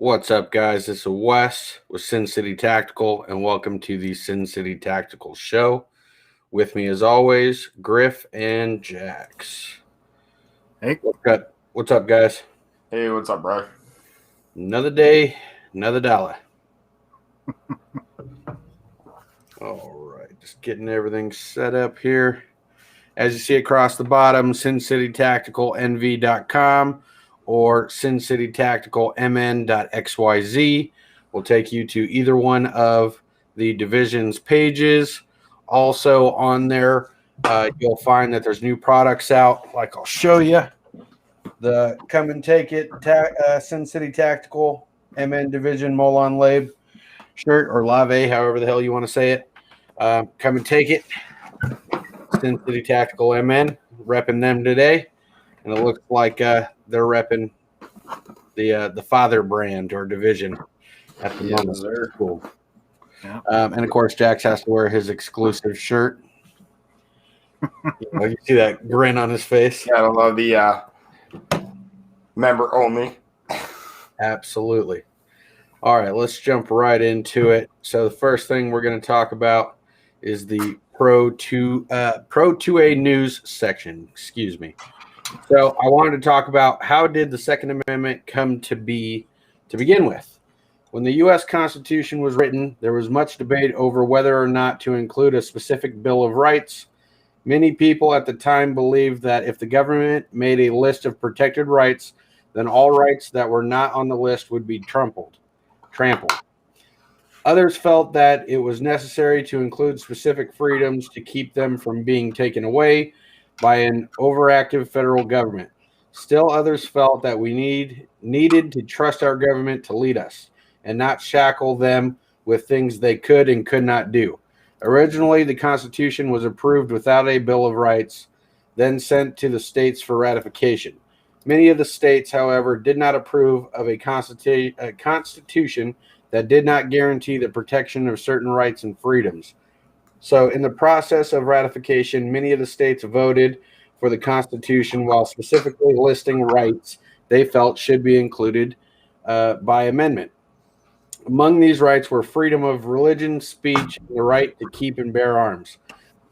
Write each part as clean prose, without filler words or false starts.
What's up, guys? This is Wes with Sincity Tactical, and welcome to the Sincity Tactical Show. With me, as always, Griff and Jax. Hey. What's up, guys? Hey, what's up, bro? Another day, another dollar. All right, just getting everything set up here. As you see across the bottom, SinCityTacticalNV.com or SinCityTacticalMN.xyz will take you to either one of the division's pages. Also on there, you'll find that there's new products out, like I'll show you. The Come and Take It Sin City Tactical MN Division Molon Lab shirt, or Lave, however the hell you want to say it. Come and take it. Sin City Tactical MN, repping them today, and it looks like they're repping the father brand or division at the moment. Sir. Cool. Yeah. And of course, Jax has to wear his exclusive shirt. You see that grin on his face. Yeah, I love the member only. Absolutely. All right, let's jump right into it. So the first thing we're going to talk about is the Pro 2A news section. Excuse me. So I wanted to talk about how did the Second Amendment come to be to begin with. When the U.S. Constitution was written, there was much debate over whether or not to include a specific Bill of Rights. Many people at the time believed that if the government made a list of protected rights, then all rights that were not on the list would be trampled. Others felt that it was necessary to include specific freedoms to keep them from being taken away by an overactive federal government. Still, others felt that we needed to trust our government to lead us and not shackle them with things they could and could not do. Originally, the Constitution was approved without a Bill of Rights, then sent to the states for ratification. Many of the states, however, did not approve of a constitution that did not guarantee the protection of certain rights and freedoms. So in the process of ratification, many of the states voted for the Constitution while specifically listing rights they felt should be included by amendment. Among these rights were freedom of religion, speech, and the right to keep and bear arms.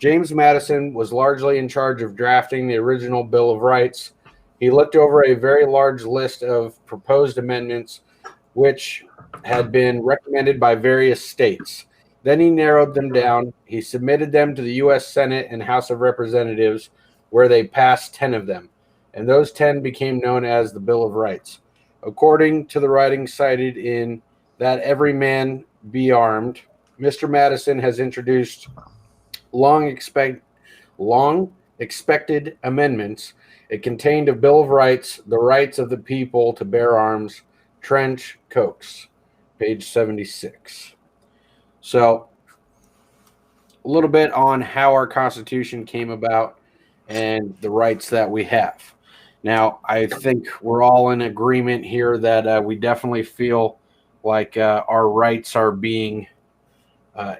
James Madison was largely in charge of drafting the original Bill of Rights. He looked over a very large list of proposed amendments, which had been recommended by various states. Then he narrowed them down. He submitted them to the U.S. Senate and House of Representatives, where they passed 10 of them, and those 10 became known as the Bill of Rights. According to the writing cited in That Every Man Be Armed, Mr. Madison has introduced long expected amendments. It contained a Bill of Rights, the rights of the people to bear arms, trench coats, page 76. So a little bit on how our Constitution came about and the rights that we have. Now, I think we're all in agreement here that we definitely feel like our rights are being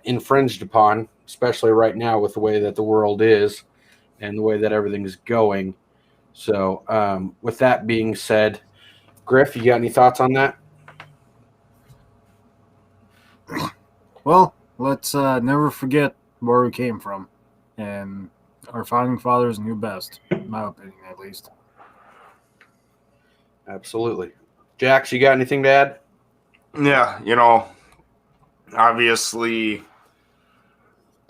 infringed upon, especially right now with the way that the world is and the way that everything's going. So with that being said, Griff, you got any thoughts on that? Well, let's never forget where we came from. And our founding fathers knew best, in my opinion, at least. Absolutely. Jax, you got anything to add? Yeah, obviously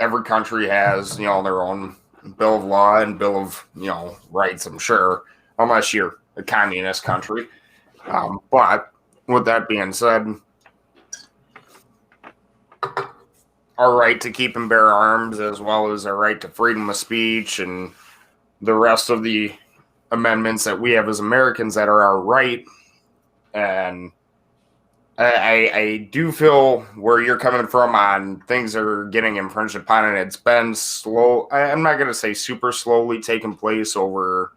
every country has, their own Bill of Law and Bill of, rights, I'm sure, unless you're a communist country. But with that being said, our right to keep and bear arms, as well as our right to freedom of speech and the rest of the amendments that we have as Americans that are our right. And I do feel where you're coming from on things that are getting infringed upon, and it's been slow. I'm not going to say super slowly taking place over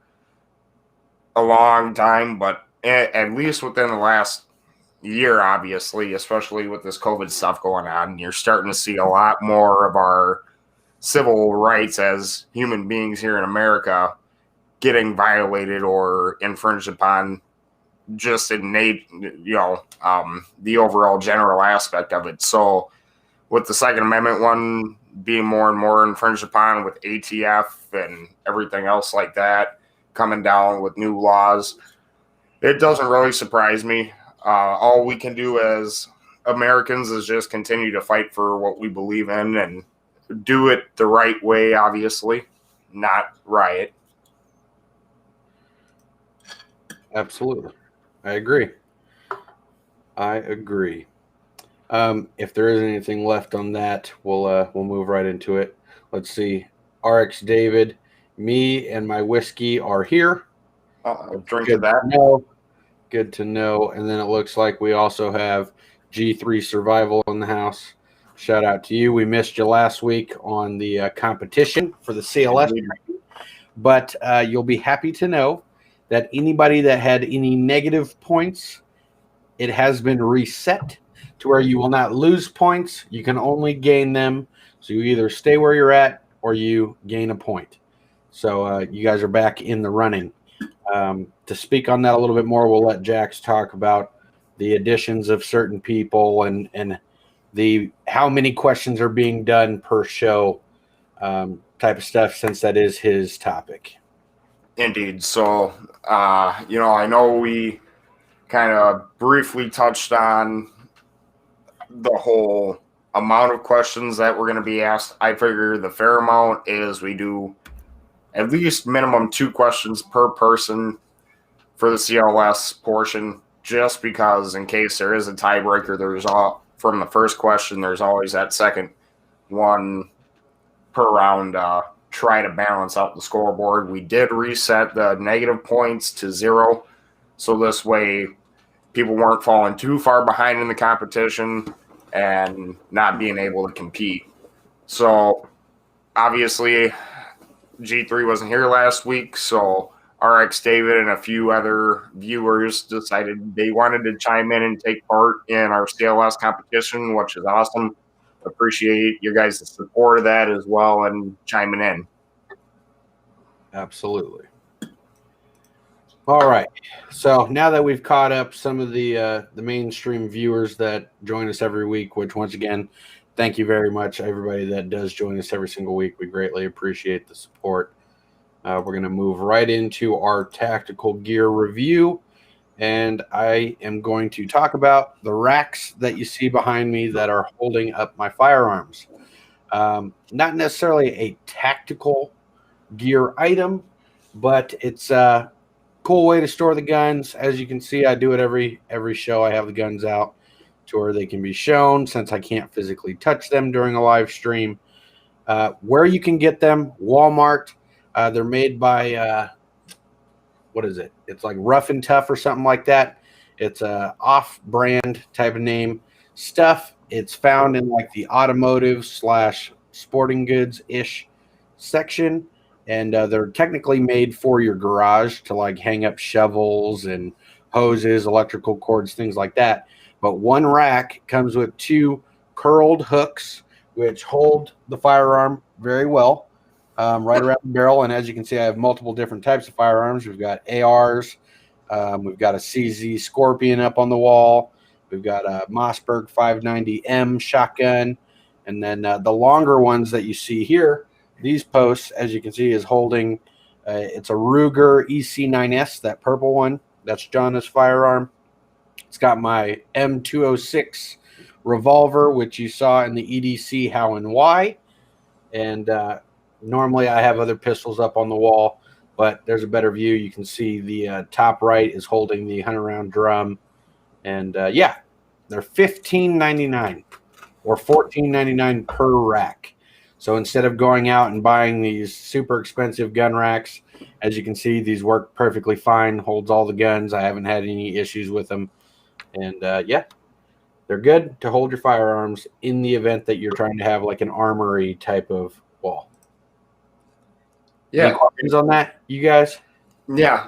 a long time, but at least within the last year, obviously, especially with this COVID stuff going on, you're starting to see a lot more of our civil rights as human beings here in America getting violated or infringed upon just innate, the overall general aspect of it. So with the Second Amendment one being more and more infringed upon with ATF and everything else like that coming down with new laws, it doesn't really surprise me. All we can do as Americans is just continue to fight for what we believe in and do it the right way, obviously, not riot. Absolutely. I agree. If there isn't anything left on that, we'll move right into it. Let's see. RX David, me and my whiskey are here. Drink Good to that. know. Good to know. And then it looks like we also have G3 Survival in the house. Shout out to you. We missed you last week on the competition for the CLS, but you'll be happy to know that anybody that had any negative points, it has been reset to where you will not lose points. You can only gain them. So you either stay where you're at or you gain a point. So you guys are back in the running. To speak on that a little bit more, we'll let Jax talk about the additions of certain people and the how many questions are being done per show type of stuff, since that is his topic. Indeed. So, I know we kind of briefly touched on the whole amount of questions that we're going to be asked. I figure the fair amount is we do at least minimum 2 questions per person for the CLS portion, just because in case there is a tiebreaker, from the first question, there's always that second one per round, try to balance out the scoreboard. We did reset the negative points to 0, so this way people weren't falling too far behind in the competition and not being able to compete. So obviously G3 wasn't here last week, so RX David and a few other viewers decided they wanted to chime in and take part in our CLS competition, which is awesome. Appreciate your guys' support of that as well and chiming in. Absolutely. All right. So now that we've caught up some of the mainstream viewers that join us every week, which once again, thank you very much, everybody that does join us every single week. We greatly appreciate the support. We're going to move right into our tactical gear review, and I am going to talk about the racks that you see behind me that are holding up my firearms. Not necessarily a tactical gear item, but it's a cool way to store the guns. As you can see, I do it every show. I have the guns out to where they can be shown, since I can't physically touch them during a live stream. Where you can get them: Walmart. They're made by what is it? It's like Rough and Tough or something like that. It's a off-brand type of name stuff. It's found in like the automotive / sporting goods ish section, and they're technically made for your garage to like hang up shovels and hoses, electrical cords, things like that. But one rack comes with 2 curled hooks, which hold the firearm very well, right around the barrel. And as you can see, I have multiple different types of firearms. We've got ARs. We've got a CZ Scorpion up on the wall. We've got a Mossberg 590M shotgun. And then the longer ones that you see here, these posts, as you can see, is holding, it's a Ruger EC9S, that purple one. That's Jonna's firearm. It's got my M206 revolver, which you saw in the EDC How and Why. And normally I have other pistols up on the wall, but there's a better view. You can see the top right is holding the 100-round drum. And yeah, they're $15.99 or $14.99 per rack. So instead of going out and buying these super expensive gun racks, as you can see, these work perfectly fine, holds all the guns. I haven't had any issues with them. And yeah, they're good to hold your firearms in the event that you're trying to have like an armory type of wall. Yeah. Any questions on that, you guys? Yeah,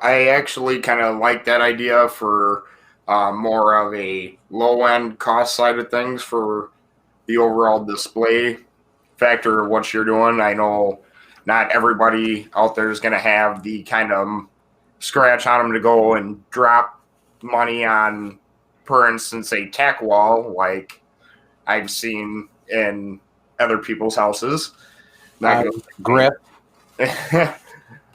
I actually kind of like that idea for more of a low-end cost side of things for the overall display factor of what you're doing. I know not everybody out there is going to have the kind of scratch on them to go and drop money on, for instance, a tack wall like I've seen in other people's houses. Grip.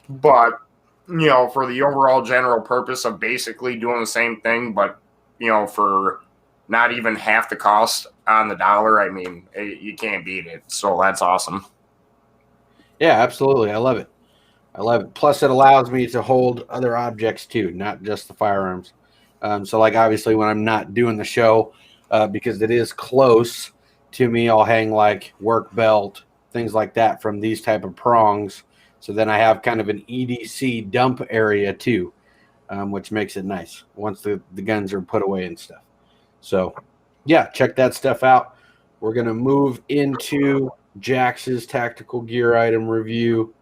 But, you know, for the overall general purpose of basically doing the same thing, but, you know, for not even half the cost on the dollar, I mean, you can't beat it. So that's awesome. Yeah, absolutely. I love it. I love it. Plus, it allows me to hold other objects too, not just the firearms. So, like, obviously, when I'm not doing the show, because it is close to me, I'll hang like work belt, things like that from these type of prongs. So then I have kind of an EDC dump area too, which makes it nice once the guns are put away and stuff. So, yeah, check that stuff out. We're going to move into Jax's tactical gear item review.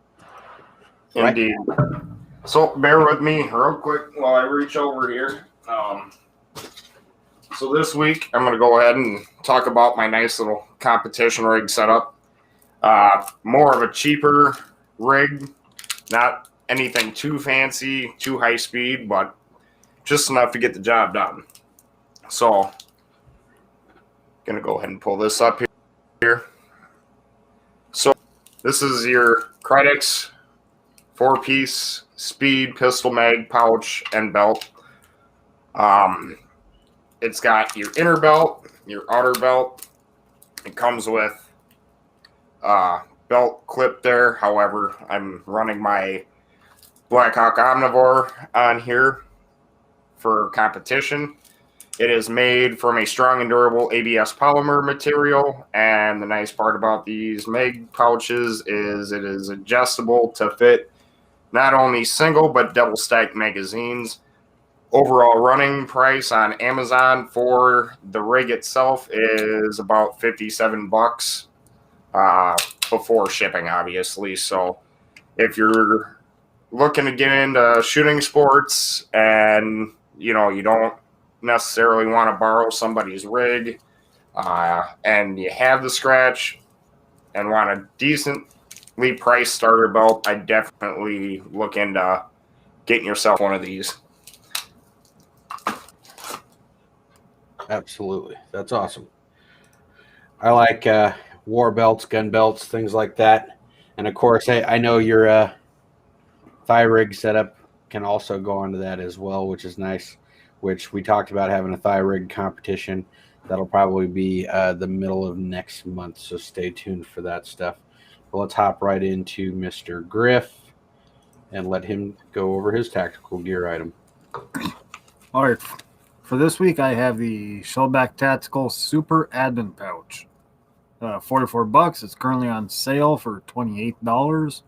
Right? Indeed. So bear with me real quick while I reach over here. So this week I'm going to go ahead and talk about my nice little competition rig setup. More of a cheaper rig, not anything too fancy, too high speed, but just enough to get the job done. So going to go ahead and pull this up here. So this is your Crydex 4-piece speed pistol mag pouch and belt. It's got your inner belt, your outer belt. It comes with belt clip there. However, I'm running my Blackhawk Omnivore on here for competition. It is made from a strong and durable ABS polymer material, and the nice part about these mag pouches is it is adjustable to fit not only single but double stacked magazines. Overall running price on Amazon for the rig itself is about $57 before shipping, obviously. So if you're looking to get into shooting sports and you don't necessarily want to borrow somebody's rig, and you have the scratch and want a decently priced starter belt, I definitely look into getting yourself one of these. Absolutely. That's awesome. I like war belts, gun belts, things like that. And of course, I know your thigh rig setup can also go onto that as well, which is nice, which we talked about having a thigh rig competition. That'll probably be the middle of next month, so stay tuned for that stuff. But let's hop right into Mr. Griff and let him go over his tactical gear item. All right. For this week, I have the Shellback Tactical Super Admin Pouch. $44. It's currently on sale for $28.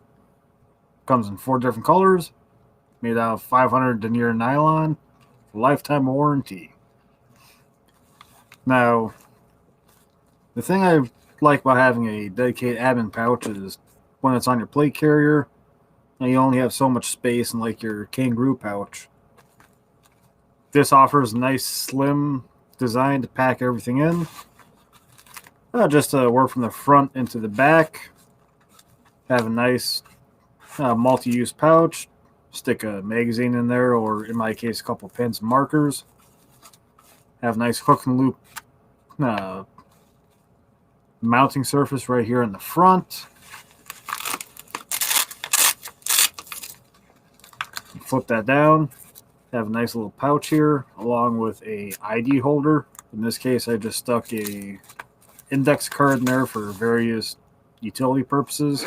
Comes in 4 different colors. Made out of 500 denier nylon. Lifetime warranty. Now, the thing I like about having a dedicated admin pouch is when it's on your plate carrier, and you only have so much space in like your kangaroo pouch. This offers a nice slim design to pack everything in. Just to work from the front into the back. Have a nice multi-use pouch. Stick a magazine in there, or in my case, a couple pins and markers. Have a nice hook and loop mounting surface right here in the front. Flip that down. Have a nice little pouch here, along with a ID holder. In this case, I just stuck a index card in there for various utility purposes.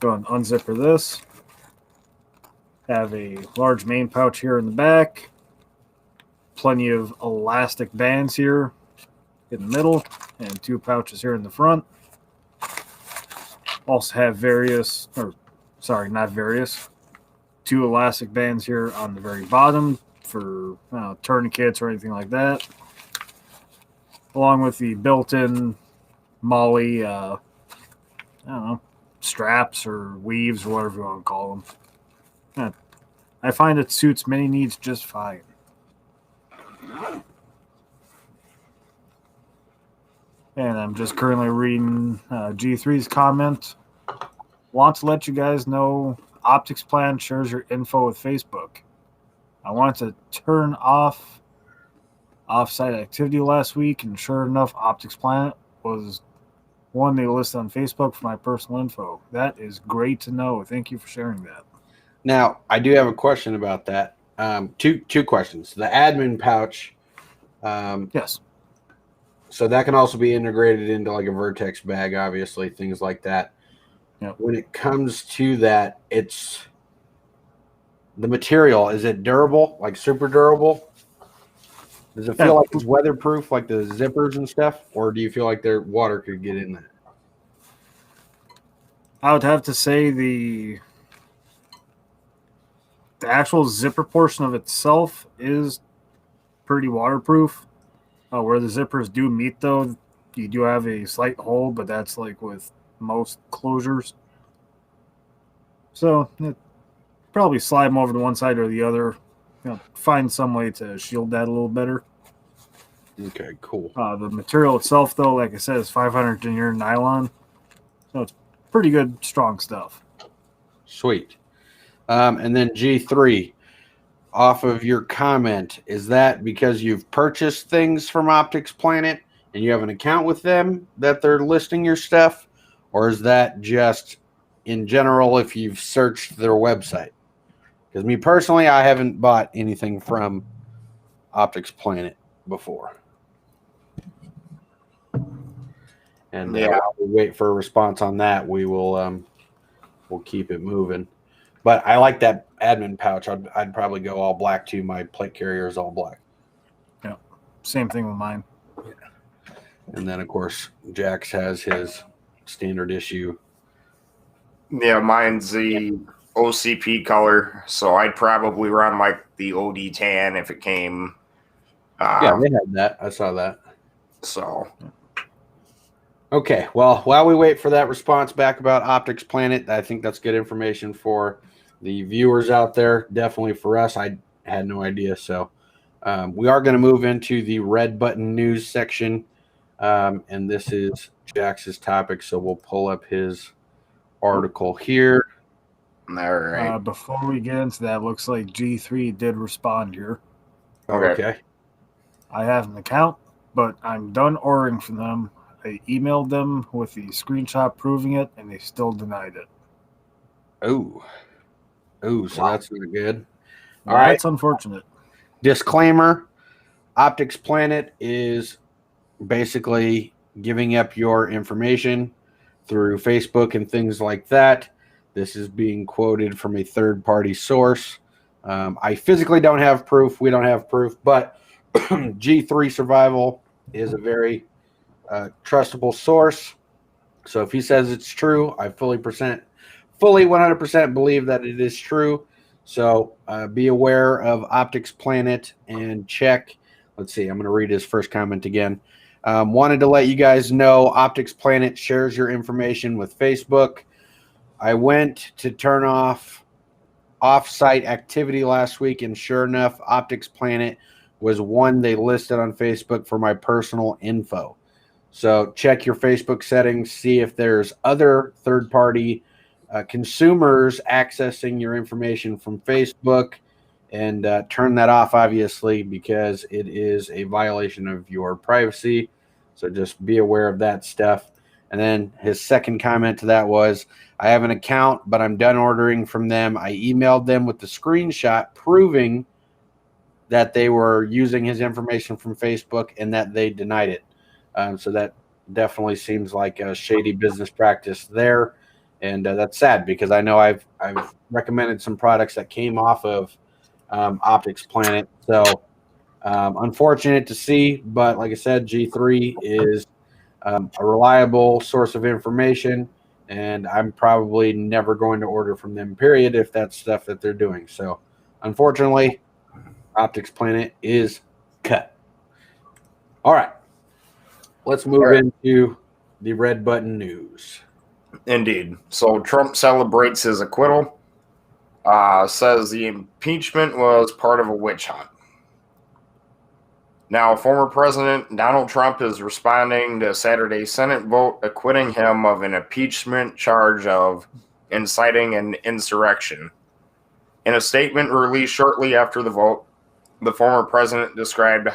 Go and unzipper this. Have a large main pouch here in the back. Plenty of elastic bands here in the middle, and 2 pouches here in the front. Also have two elastic bands here on the very bottom for tourniquets or anything like that. Along with the built-in Molly, straps or weaves or whatever you want to call them. I find it suits many needs just fine. And I'm just currently reading G3's comment. want to let you guys know Optics Plan shares your info with Facebook. I wanted to turn off off-site activity last week, and sure enough, Optics Planet was one they listed on Facebook for my personal info. That is great to know. Thank you for sharing that. Now, I do have a question about that. Two questions. The admin pouch. Yes. So that can also be integrated into like a Vertex bag, obviously, things like that. Yep. When it comes to that, it's the material. Is it durable, like super durable? Does it feel like it's weatherproof, like the zippers and stuff? Or do you feel like their water could get in there? I would have to say the actual zipper portion of itself is pretty waterproof. Where the zippers do meet, though, you do have a slight hole, but that's like with most closures. So probably slide them over to one side or the other. Find some way to shield that a little better. Okay, cool. The material itself, though, like I said, is 500 denier nylon. So it's pretty good, strong stuff. Sweet. And then G3, off of your comment, is that because you've purchased things from Optics Planet and you have an account with them that they're listing your stuff? Or is that just in general if you've searched their website? Because me personally, I haven't bought anything from Optics Planet before. And while we wait for a response on that, we'll keep it moving. But I like that admin pouch. I'd probably go all black too. My plate carrier is all black. Yeah, same thing with mine. Yeah. And then, of course, Jax has his standard issue. Yeah, mine's the OCP color, so I'd probably run like the OD tan if it came. Yeah, they had that. I saw that. So. Okay, well, while we wait for that response back about Optics Planet, I think that's good information for the viewers out there. Definitely for us. I had no idea. So we are going to move into the red button news section. And this is Jax's topic. So we'll pull up his article here. All right. Before we get into that, looks like G3 did respond here. Okay. I have an account, but I'm done ordering from them. I emailed them with the screenshot proving it, and they still denied it. Oh, so that's not good. All right. That's unfortunate. Disclaimer, Optics Planet is basically giving up your information through Facebook and things like that. This is being quoted from a third-party source. I physically don't have proof. We don't have proof, but G3 Survival is a very trustable source. So if he says it's true, I fully 100% believe that it is true. So be aware of Optics Planet and check. Let's see. I'm going to read his first comment again. Wanted to let you guys know Optics Planet shares your information with Facebook. I went to turn off-site activity last week, and sure enough, Optics Planet was one they listed on Facebook for my personal info. So check your Facebook settings, see if there's other third-party consumers accessing your information from Facebook, and turn that off, obviously, because it is a violation of your privacy. So just be aware of that stuff. And then his second comment to that was, I have an account, but I'm done ordering from them. I emailed them with the screenshot proving that they were using his information from Facebook and that they denied it. So that definitely seems like a shady business practice there. And that's sad because I know I've recommended some products that came off of Optics Planet. So unfortunate to see, but like I said, G3 is a reliable source of information, and I'm probably never going to order from them, period, if that's stuff that they're doing. So unfortunately, Optics Planet is cut. All right. Let's move into the red button news. Indeed. So Trump celebrates his acquittal, says the impeachment was part of a witch hunt. Now, former President Donald Trump is responding to Saturday's Senate vote acquitting him of an impeachment charge of inciting an insurrection. In a statement released shortly after the vote, the former president described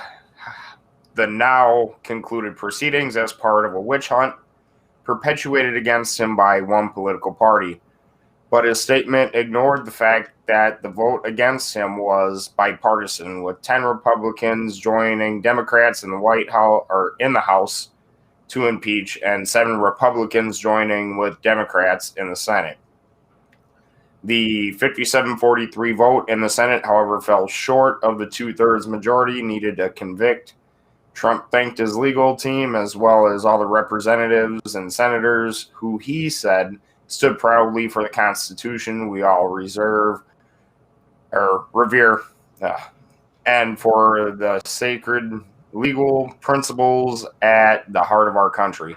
the now concluded proceedings as part of a witch hunt perpetuated against him by one political party. But his statement ignored the fact that the vote against him was bipartisan, with 10 Republicans joining Democrats in the White House or in the House to impeach, and 7 Republicans joining with Democrats in the Senate. The 57-43 vote in the Senate, however, fell short of the 2/3 majority needed to convict. Trump thanked his legal team as well as all the representatives and senators who he said stood proudly for the Constitution we all revere, and for the sacred legal principles at the heart of our country.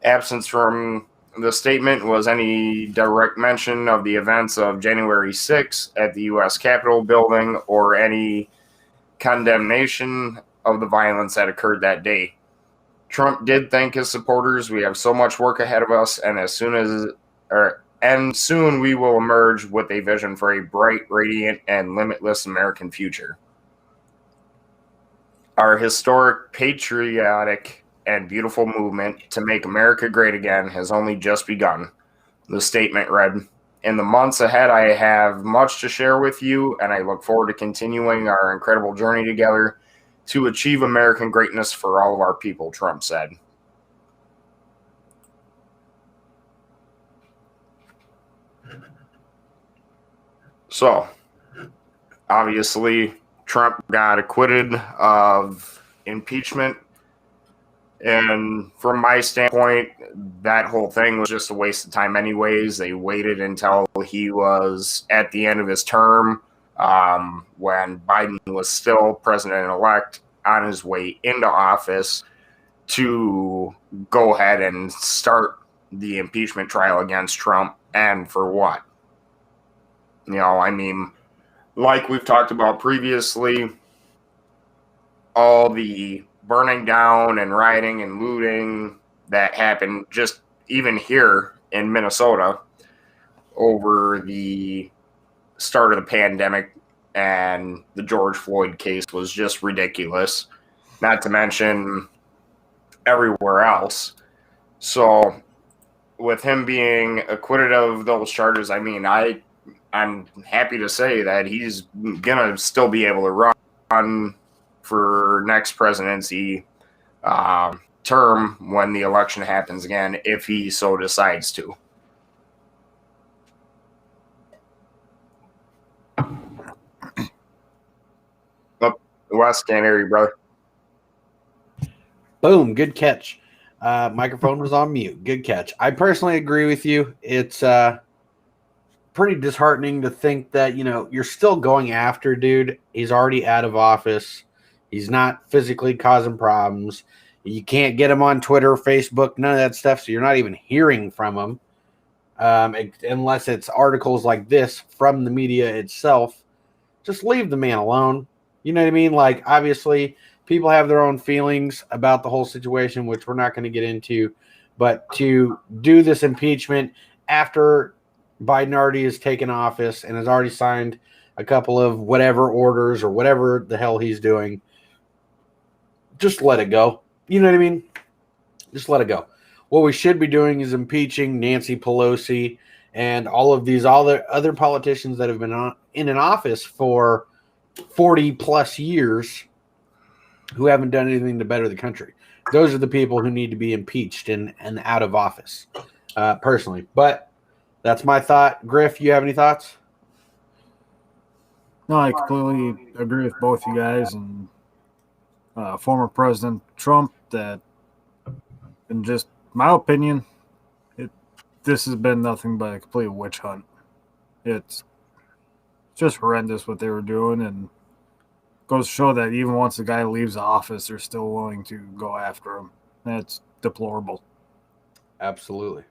Absence from the statement was any direct mention of the events of January 6th at the U.S. Capitol building or any condemnation of the violence that occurred that day. Trump did thank his supporters. We have so much work ahead of us, and soon we will emerge with a vision for a bright, radiant, and limitless American future. Our historic, patriotic, and beautiful movement to make America great again has only just begun. The statement read, "In the months ahead, I have much to share with you, and I look forward to continuing our incredible journey together to achieve American greatness for all of our people," Trump said. So, obviously, Trump got acquitted of impeachment. And from my standpoint, that whole thing was just a waste of time anyways. They waited until he was at the end of his term, when Biden was still president-elect on his way into office, to go ahead and start the impeachment trial against Trump. And for what? I mean, like we've talked about previously, all the burning down and rioting and looting that happened just even here in Minnesota over the start of the pandemic and the George Floyd case was just ridiculous, not to mention everywhere else. So with him being acquitted of those charges, I mean, I'm happy to say that he's going to still be able to run for next presidency term when the election happens again, if he so decides to. Wes, can't hear you, brother. Boom, good catch. Microphone was on mute. Good catch. I personally agree with you. It's pretty disheartening to think that, you're still going after dude. He's already out of office. He's not physically causing problems. You can't get him on Twitter, Facebook, none of that stuff. So you're not even hearing from him unless it's articles like this from the media itself. Just leave the man alone. You know what I mean? Like, obviously, people have their own feelings about the whole situation, which we're not going to get into. But to do this impeachment after Biden already has taken office and has already signed a couple of whatever orders or whatever the hell he's doing, just let it go. You know what I mean? Just let it go. What we should be doing is impeaching Nancy Pelosi and all the other politicians that have been in an office for 40 plus years who haven't done anything to better the country. Those are the people who need to be impeached and out of office, personally. But that's my thought. Griff, you have any thoughts? No, I completely agree with both you guys and former President Trump that, in just my opinion, this has been nothing but a complete witch hunt. It's just horrendous what they were doing, and goes to show that even once the guy leaves the office, they're still willing to go after him. That's deplorable. Absolutely.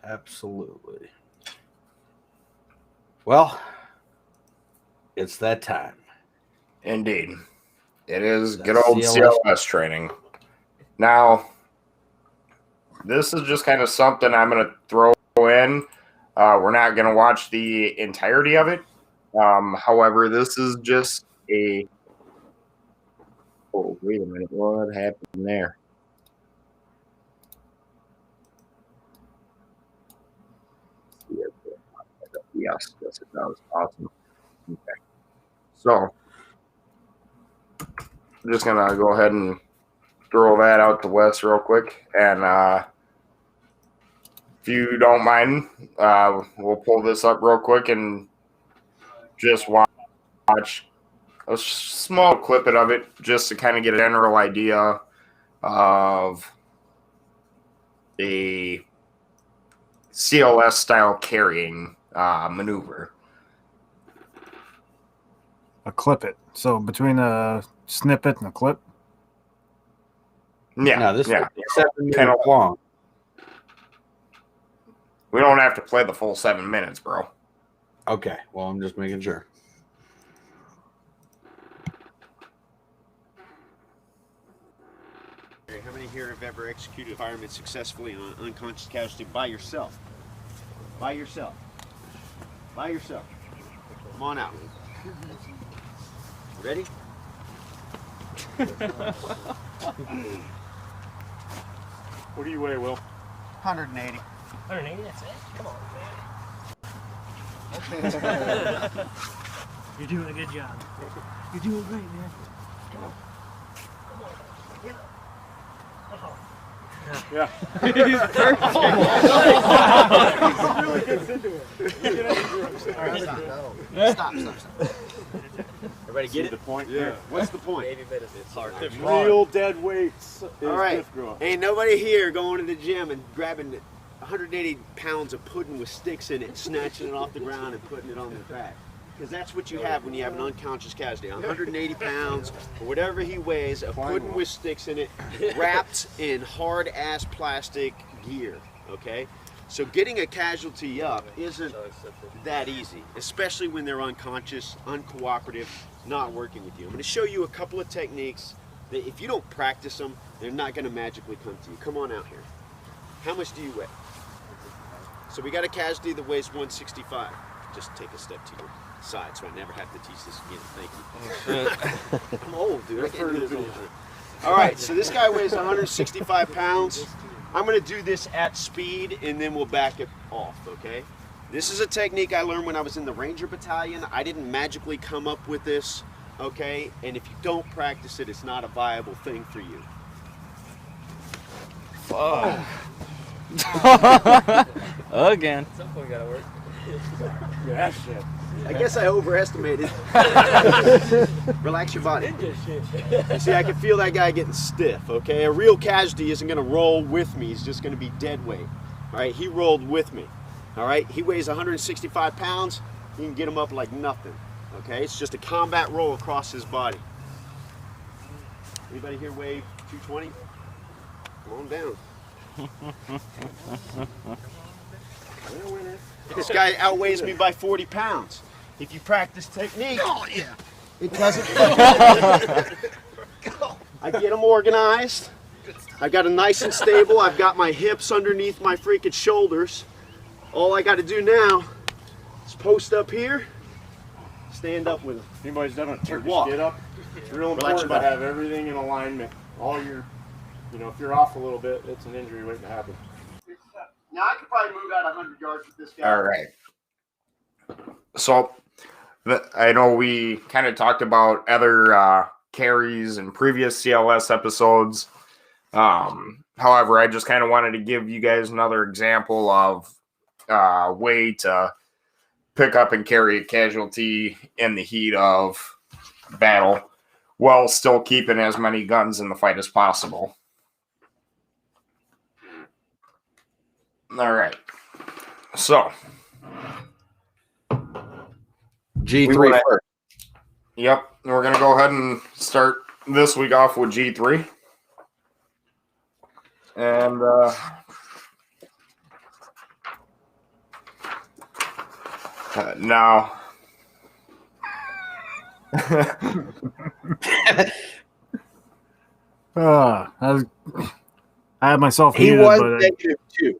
Absolutely. Well, it's that time. Indeed. It is good old CLS training. Now, this is just kind of something I'm going to throw in. We're not going to watch the entirety of it. However, this is just a. Oh, wait a minute. What happened there? Yes, it does. Awesome. Okay. So, I'm just going to go ahead and throw that out to Wes real quick. And if you don't mind, we'll pull this up real quick and just watch a small clip of it just to kind of get a general idea of a CLS style carrying maneuver. A clip it. So between a snippet and a clip. Yeah, No, this yeah. is 7 minutes long. We don't have to play the full 7 minutes, bro. Okay, well, I'm just making sure. How many here have ever executed a fireman successfully on an unconscious casualty by yourself? By yourself. By yourself. Come on out. Ready? What do you weigh, Will? 180. 180, that's it? Come on, man. You're doing a good job. You're doing great, man. Come on. Come on. Get up. Oh. Yeah. He's perfect. Really gets into it. All right, stop. Everybody get it? The point? Yeah. What's the point? It's hard. Real dead weights is All right. diff growth. Ain't nobody here going to the gym and grabbing 180 pounds of pudding with sticks in it, snatching it off the ground and putting it on their back. Because that's what you have when you have an unconscious casualty. 180 pounds, or whatever he weighs, of pudding with sticks in it, wrapped in hard-ass plastic gear, okay? So getting a casualty up isn't that easy, especially when they're unconscious, uncooperative, not working with you. I'm going to show you a couple of techniques that if you don't practice them, they're not going to magically come to you. Come on out here. How much do you weigh? So we got a casualty that weighs 165. Just take a step to your side so I never have to teach this again. Thank you. I'm old, dude. I can't do this all the time. All right, so this guy weighs 165 pounds. I'm going to do this at speed and then we'll back it off, okay? This is a technique I learned when I was in the Ranger Battalion. I didn't magically come up with this, okay? And if you don't practice it, it's not a viable thing for you. Again. At some point, gotta work. Yeah, that shit. I guess I overestimated. Relax your body. You see, I can feel that guy getting stiff, okay? A real casualty isn't gonna roll with me. He's just gonna be dead weight, all right? He rolled with me, all right? He weighs 165 pounds. You can get him up like nothing, okay? It's just a combat roll across his body. Anybody here weigh 220? Come on down. This guy outweighs me by 40 pounds. If you practice technique, it doesn't. I get them organized. I got them nice and stable. I've got my hips underneath my freaking shoulders. All I got to do now is post up here, stand up with them. Anybody's done a Turkish Walk. get up? It's real Relax your important to body. have everything in alignment. All your, if you're off a little bit, it's an injury waiting to happen. Now I could probably move out 100 yards with this guy. All right. So I know we kind of talked about other carries in previous CLS episodes. However, I just kind of wanted to give you guys another example of way to pick up and carry a casualty in the heat of battle while still keeping as many guns in the fight as possible. All right. So G3 first. Yep, we're going to go ahead and start this week off with G3. And now, I had myself He heated, was but negative 2.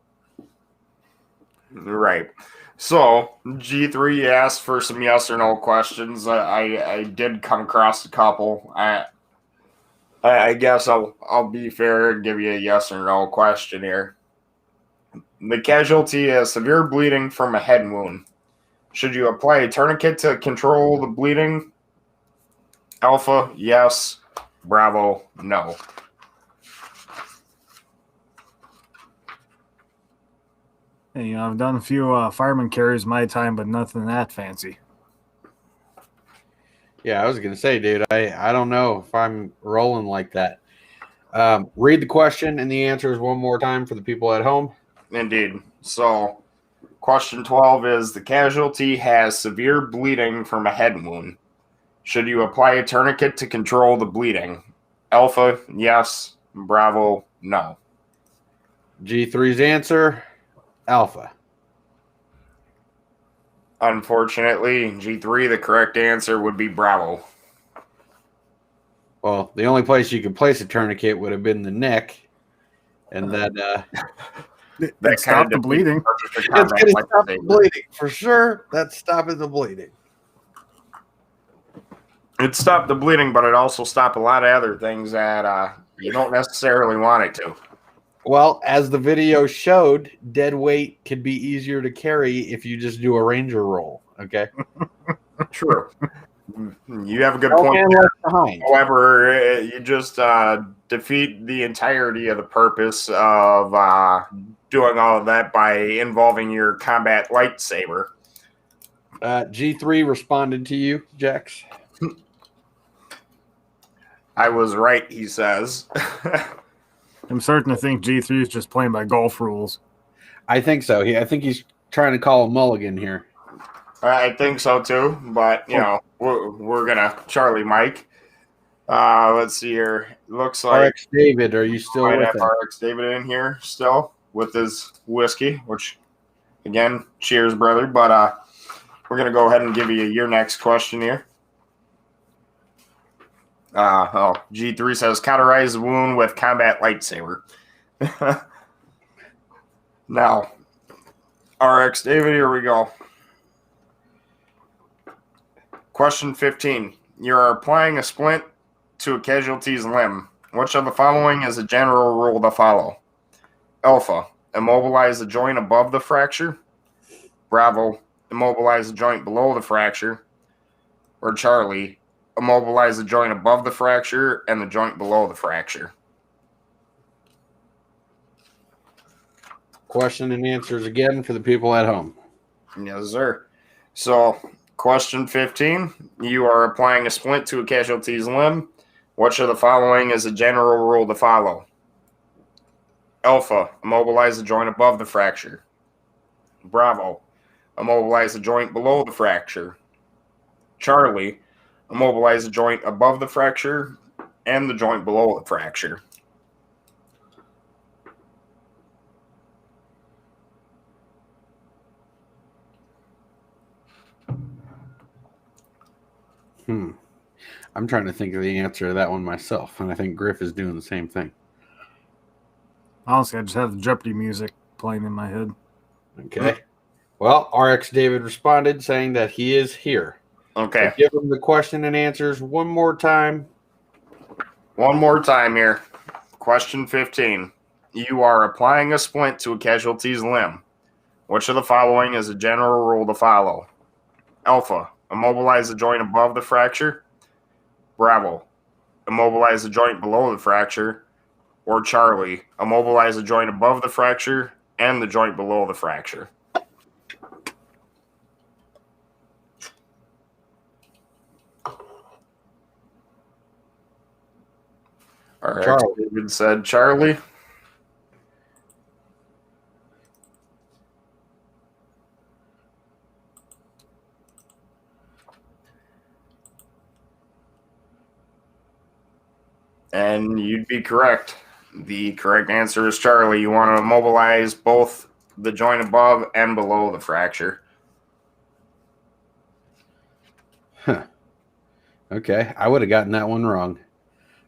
Right. So G3 asked for some yes or no questions. I did come across a couple. I guess I'll be fair and give you a yes or no question here. The casualty has severe bleeding from a head wound. Should you apply a tourniquet to control the bleeding? Alpha, yes. Bravo, no. Hey, you know, I've done a few fireman carries in my time, but nothing that fancy. Yeah, I was gonna say, dude, I don't know if I'm rolling like that. Read the question and the answers one more time for the people at home. Indeed. So, question 12 is the casualty has severe bleeding from a head wound. Should you apply a tourniquet to control the bleeding? Alpha, yes. Bravo, no. G3's answer, Alpha. Unfortunately, G3, the correct answer would be Bravo. Well, the only place you could place a tourniquet would have been the neck, and that That stopped the bleeding. it's going to stop the bleeding for sure. That's stopping the bleeding. It stopped the bleeding, but it also stopped a lot of other things that you don't necessarily want it to. Well, as the video showed, dead weight can be easier to carry if you just do a ranger roll. Okay. True. You have a good No point. man left behind. However, you just defeat the entirety of the purpose of doing all of that by involving your combat lightsaber. G3 responded to you, Jax. I was right, he says. I'm starting to think G3 is just playing by golf rules. I think so. I think he's trying to call a mulligan here. I think so too, but you know, we're gonna Charlie Mike. Let's see here. Looks like RX David, are you still might with have us? RX David in here still with his whiskey, which again, cheers, brother. But we're gonna go ahead and give you your next question here. G3 says cauterize the wound with combat lightsaber. Now, RX David, here we go. Question 15. You are applying a splint to a casualty's limb. Which of the following is a general rule to follow? Alpha, immobilize the joint above the fracture. Bravo, immobilize the joint below the fracture. Or Charlie, immobilize the joint above the fracture and the joint below the fracture. Question and answers again for the people at home. Yes, sir. So, question 15. You are applying a splint to a casualty's limb. Which of the following is a general rule to follow? Alpha, immobilize the joint above the fracture. Bravo, immobilize the joint below the fracture. Charlie, immobilize the joint above the fracture and the joint below the fracture. I'm trying to think of the answer to that one myself, and I think Griff is doing the same thing. Honestly, I just have the Jeopardy music playing in my head. Okay. Well, RX David responded saying that he is here. Okay. So give him the question and answers one more time. One more time here. Question 15. You are applying a splint to a casualty's limb. Which of the following is a general rule to follow? Alpha, immobilize the joint above the fracture. Bravo, immobilize the joint below the fracture. Or Charlie, immobilize the joint above the fracture and the joint below the fracture. All right, Charlie. David said Charlie. And you'd be correct. The correct answer is Charlie. You want to immobilize both the joint above and below the fracture. Okay. I would have gotten that one wrong.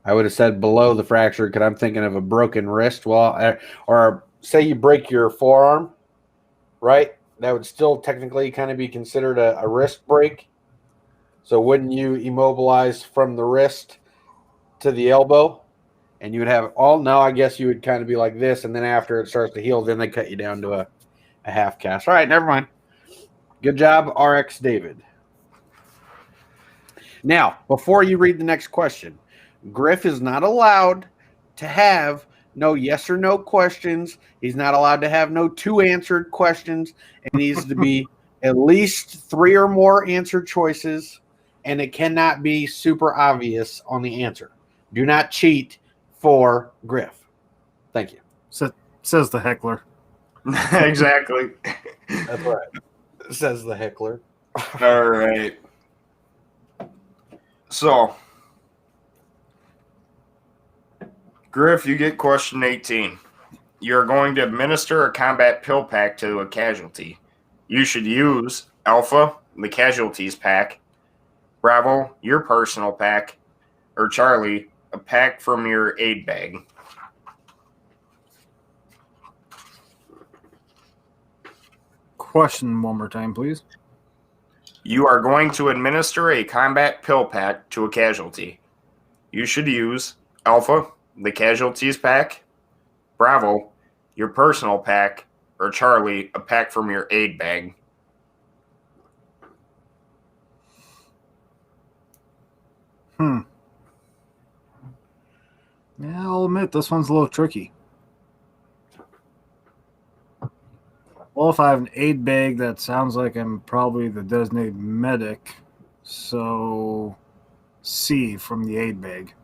I would have said below the fracture because I'm thinking of a broken wrist. Well, or say you break your forearm, right? that would still technically kind of be considered a wrist break. So wouldn't you immobilize from the wrist to the elbow? And you would have all, no, I guess you would kind of be like this. And then after it starts to heal, then they cut you down to a half cast. All right, never mind. Good job, RX David. Now, before you read the next question, Griff is not allowed to have no yes or no questions. He's not allowed to have no 2 answered questions. It needs to be at least 3 or more answer choices, and it cannot be super obvious on the answer. Do not cheat for Griff. Thank you. Says the heckler. Exactly. That's right. Says the heckler. All right. So, Griff, you get question 18. You're going to administer a combat pill pack to a casualty. You should use Alpha, the casualties pack, Bravo, your personal pack, or Charlie, a pack from your aid bag. Question one more time, please. You are going to administer a combat pill pack to a casualty. You should use Alpha, the casualties pack, Bravo, your personal pack, or Charlie, a pack from your aid bag. Yeah, I'll admit this one's a little tricky. Well, if I have an aid bag, that sounds like I'm probably the designated medic. So, C from the aid bag.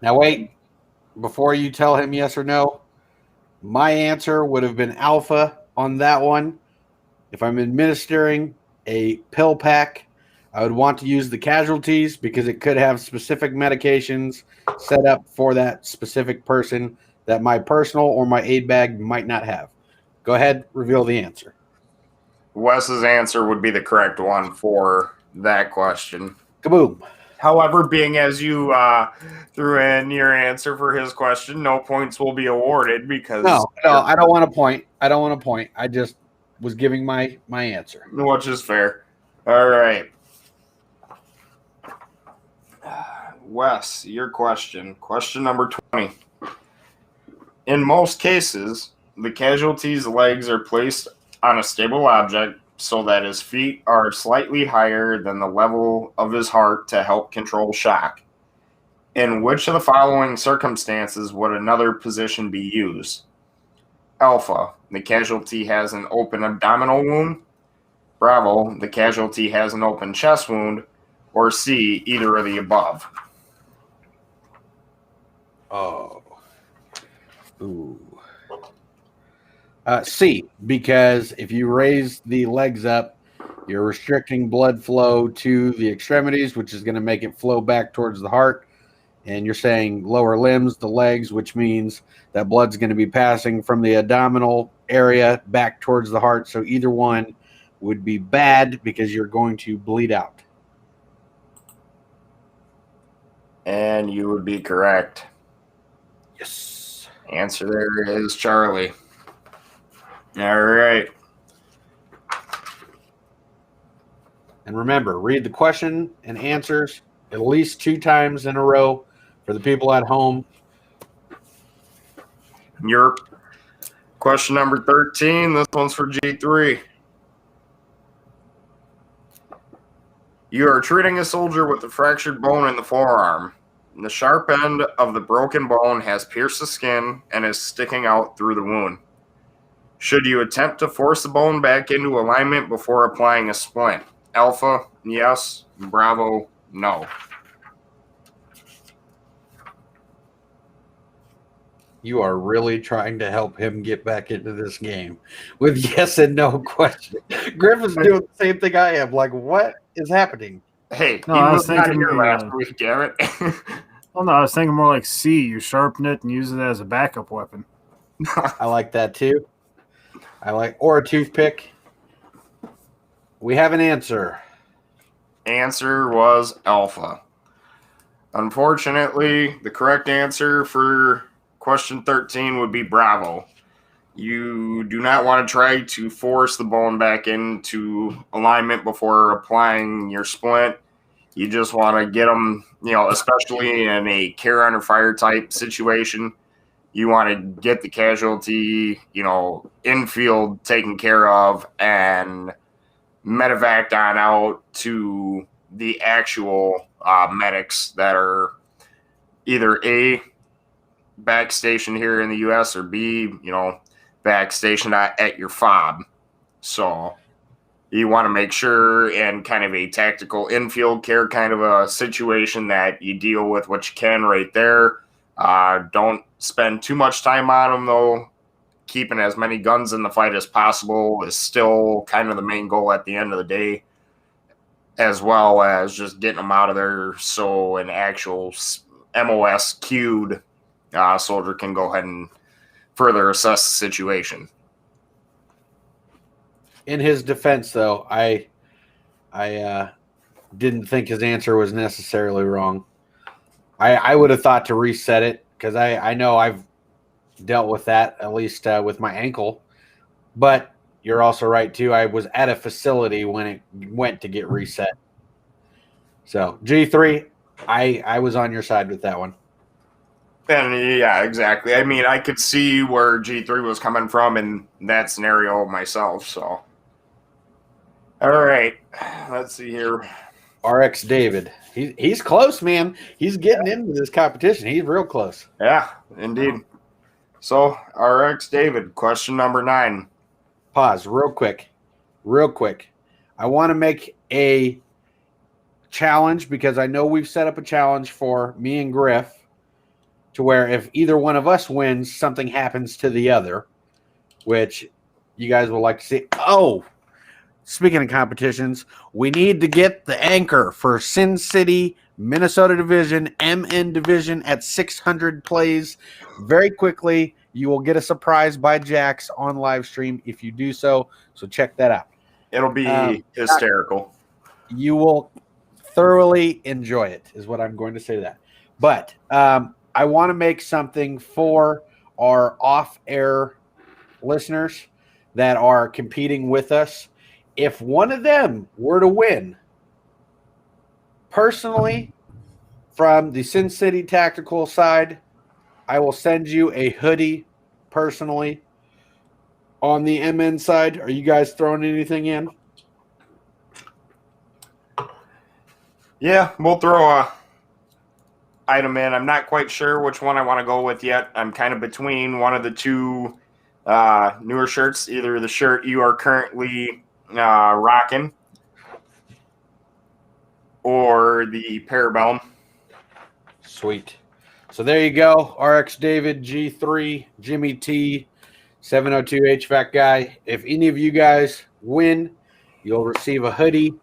Now, wait. Before you tell him yes or no, my answer would have been Alpha on that one. If I'm administering a pill pack, I would want to use the casualties because it could have specific medications set up for that specific person that my personal or my aid bag might not have. Go ahead, reveal the answer. Wes's answer would be the correct one for that question. Kaboom. However, being as you threw in your answer for his question, no points will be awarded because... No, I don't want to point. I just was giving my answer. Which is fair. All right. Wes, your question. Question number 20. In most cases, the casualty's legs are placed on a stable object so that his feet are slightly higher than the level of his heart to help control shock. In which of the following circumstances would another position be used? Alpha, the casualty has an open abdominal wound. Bravo, the casualty has an open chest wound. Or C, either of the above. Oh. Ooh. C, because if you raise the legs up, you're restricting blood flow to the extremities, which is going to make it flow back towards the heart. And you're saying lower limbs, the legs, which means that blood's going to be passing from the abdominal area back towards the heart. So either one would be bad because you're going to bleed out. And you would be correct. Yes. Answer there is Charlie. All right. And remember, read the question and answers at least 2 times in a row for the people at home. Your question number 13. This one's for G3. You are treating a soldier with a fractured bone in the forearm. The sharp end of the broken bone has pierced the skin and is sticking out through the wound. Should you attempt to force the bone back into alignment before applying a splint? Alpha, yes. Bravo, no. You are really trying to help him get back into this game with yes and no question. Griffin's doing the same thing I am. Like, what is happening? Hey, No, he I was was not thinking here the, last week, damn it. Well, no, I was thinking more like C. You sharpen it and use it as a backup weapon. I like that too. Or a toothpick. We have an answer. Answer was Alpha. Unfortunately, the correct answer for question 13 would be Bravo. You do not want to try to force the bone back into alignment before applying your splint. You just want to get them, especially in a care under fire type situation. You want to get the casualty, infield taken care of and medevaced on out to the actual medics that are either A, back stationed here in the U.S. or B, back stationed at your fob. So you want to make sure in kind of a tactical infield care kind of a situation that you deal with what you can right there. Don't spend too much time on them, though. Keeping as many guns in the fight as possible is still kind of the main goal at the end of the day, as well as just getting them out of there so an actual MOS queued soldier can go ahead and further assess the situation. In his defense, though, I didn't think his answer was necessarily wrong. I would have thought to reset it because I know I've dealt with that, at least with my ankle. But you're also right, too. I was at a facility when it went to get reset. So, G3, I was on your side with that one. And yeah, exactly. I mean, I could see where G3 was coming from in that scenario myself. So, all right, let's see here. RX David, he's close, man. He's getting into this competition. He's real close. Yeah, indeed. So, RX David, question number 9. Pause real quick. I want to make a challenge because I know we've set up a challenge for me and Griff to where if either one of us wins, something happens to the other, which you guys will like to see. Oh, speaking of competitions, we need to get the anchor for Sincity, Minnesota Division, MN Division at 600 plays very quickly. You will get a surprise by Jax on live stream if you do so. So check that out. It'll be hysterical. You will thoroughly enjoy it, is what I'm going to say to that. But I want to make something for our off-air listeners that are competing with us. If one of them were to win, personally, from the Sin City Tactical side, I will send you a hoodie personally. On the MN side, are you guys throwing anything in? Yeah, we'll throw a item in. I'm not quite sure which one I want to go with yet. I'm kind of between one of the two newer shirts, either the shirt you are currently rocking or the Parabellum. Sweet. So there you go. RX David, G3, Jimmy T, 702 HVAC guy. If any of you guys win, you'll receive a hoodie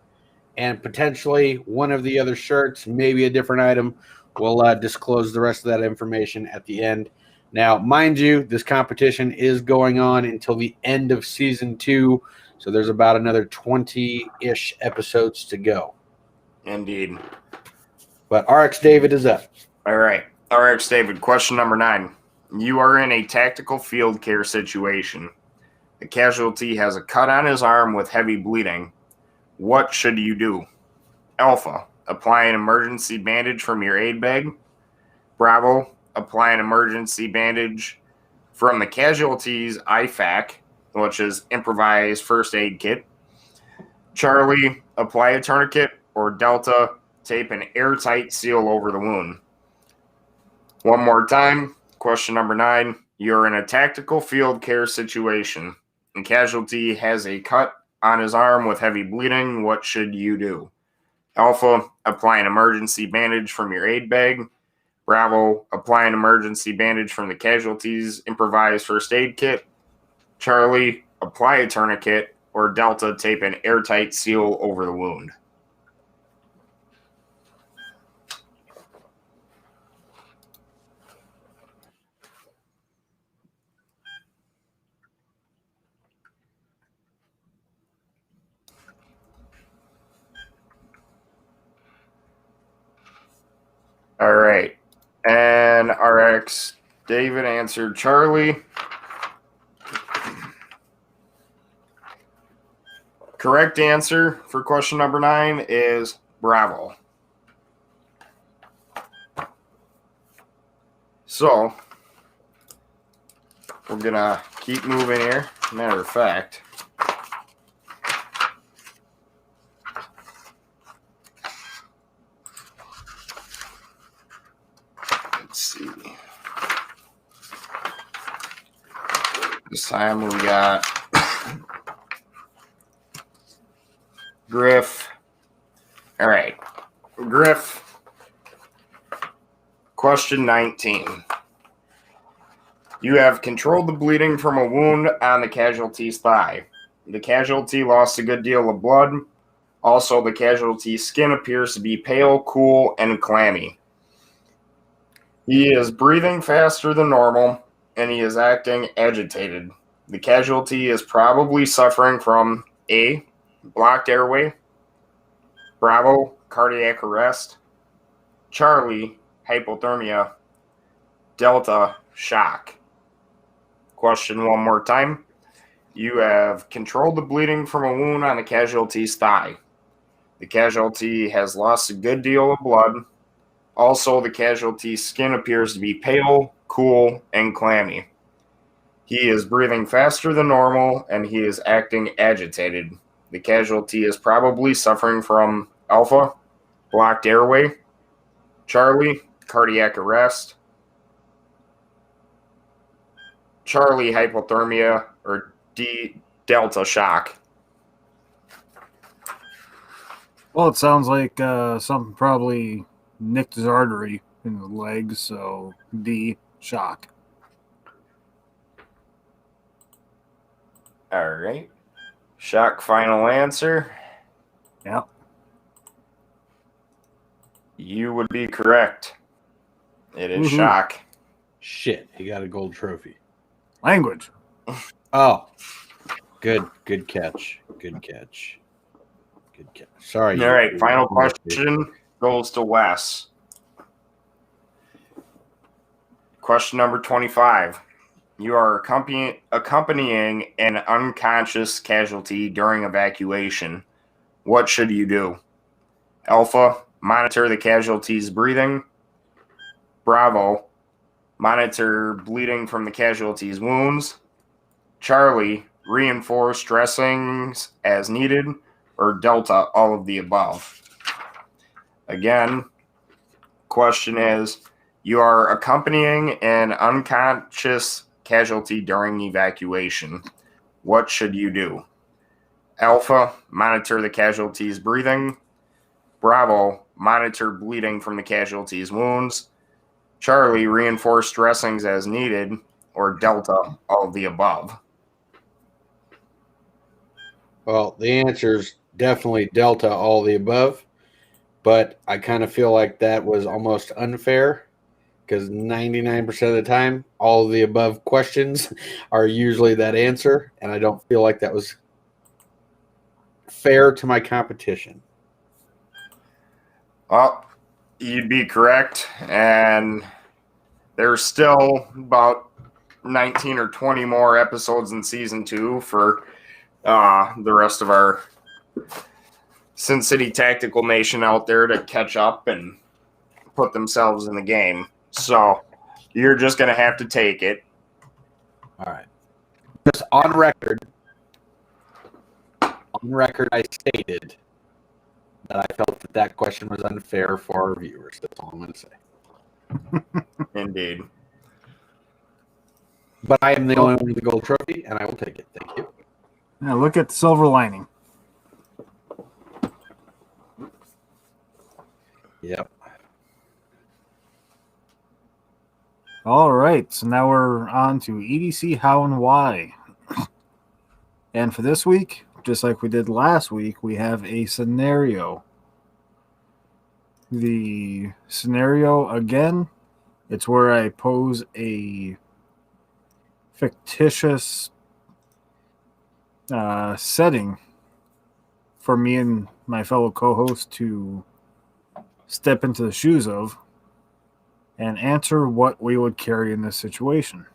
and potentially one of the other shirts, maybe a different item. We'll disclose the rest of that information at the end. Now, mind you, this competition is going on until the end of season 2, so there's about another 20-ish episodes to go. Indeed. But RX David is up. All right. RX David, question number 9. You are in a tactical field care situation. A casualty has a cut on his arm with heavy bleeding. What should you do? Alpha, apply an emergency bandage from your aid bag. Bravo, apply an emergency bandage from the casualty's IFAC, which is improvised first aid kit. Charlie, apply a tourniquet. Or Delta, tape an airtight seal over the wound. One more time, question number 9. You're in a tactical field care situation. The casualty has a cut on his arm with heavy bleeding. What should you do? Alpha, apply an emergency bandage from your aid bag. Bravo, apply an emergency bandage from the casualty's improvised first aid kit. Charlie, apply a tourniquet. Or Delta, tape an airtight seal over the wound. All right. And RX David answered Charlie. Correct answer for question number 9 is Bravo. So, we're going to keep moving here. Matter of fact, let's see. This time we got Griff. All right. Griff, question 19. You have controlled the bleeding from a wound on the casualty's thigh. The casualty lost a good deal of blood. Also, the casualty's skin appears to be pale, cool, and clammy. He is breathing faster than normal, and he is acting agitated. The casualty is probably suffering from A, blocked airway, Bravo, cardiac arrest, Charlie, hypothermia, Delta, shock. Question one more time. You have controlled the bleeding from a wound on the casualty's thigh. The casualty has lost a good deal of blood. Also, the casualty's skin appears to be pale, cool, and clammy. He is breathing faster than normal, and he is acting agitated. The casualty is probably suffering from Alpha, blocked airway, Charlie, cardiac arrest, Charlie, hypothermia, or D, Delta, shock. Well, it sounds like something probably nicked his artery in the legs, so D, shock. All right. Shock, final answer. Yep. You would be correct. It is Woohoo. shock. Shit, he got a gold trophy. Language. Oh, good catch. Good catch. Sorry. All right, final question goes to Wes. Question number 25. You are accompanying an unconscious casualty during evacuation. What should you do? Alpha, monitor the casualty's breathing. Bravo, monitor bleeding from the casualty's wounds. Charlie, reinforce dressings as needed. Or Delta, all of the above. Again, question is, you are accompanying an unconscious casualty during evacuation. What should you do? Alpha, monitor the casualty's breathing. Bravo, monitor bleeding from the casualty's wounds. Charlie, reinforce dressings as needed. Or Delta, all of the above. Well, the answer is definitely Delta, all the above. But I kind of feel like that was almost unfair because 99% of the time, all of the above questions are usually that answer. And I don't feel like that was fair to my competition. Well, you'd be correct. And there's still about 19 or 20 more episodes in season 2 for the rest of our Sincity Tactical Nation out there to catch up and put themselves in the game. So you're just going to have to take it. All right. Just on record, I stated that I felt that question was unfair for our viewers. That's all I'm going to say. Indeed. But I am the only one with the gold trophy, and I will take it. Thank you. Now look at the silver lining. Yep. All right, so now we're on to EDC How and Why. And for this week, just like we did last week, we have a scenario. The scenario, again, it's where I pose a fictitious setting for me and my fellow co-host to step into the shoes of and answer what we would carry in this situation.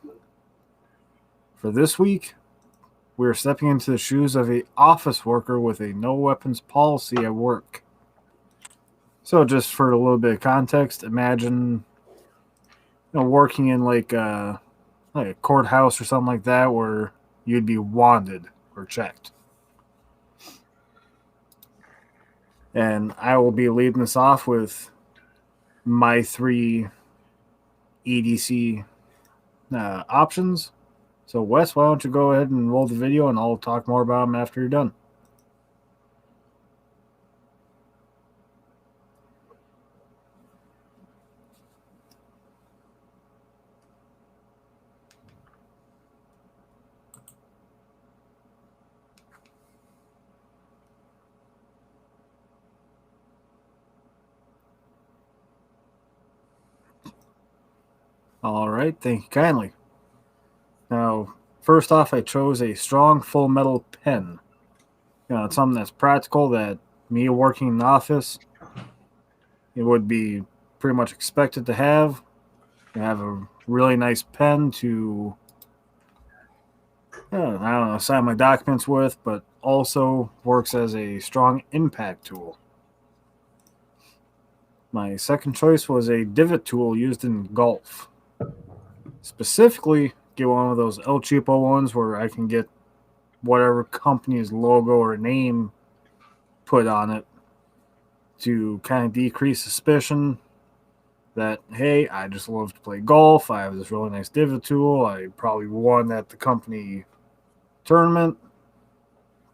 For this week, we're stepping into the shoes of an office worker with a no weapons policy at work. So just for a little bit of context, imagine working in like a courthouse or something like that where you'd be wanted or checked. And I will be leading this off with my 3 EDC options. So Wes, why don't you go ahead and roll the video and I'll talk more about them after you're done. All right, thank you kindly. Now, first off, I chose a strong full metal pen. It's something that's practical that me working in the office, it would be pretty much expected to have. You have a really nice pen to, I don't know, sign my documents with, but also works as a strong impact tool. My second choice was a divot tool used in golf. Specifically, get one of those El Cheapo ones where I can get whatever company's logo or name put on it to kind of decrease suspicion that, hey, I just love to play golf. I have this really nice divot tool. I probably won at the company tournament.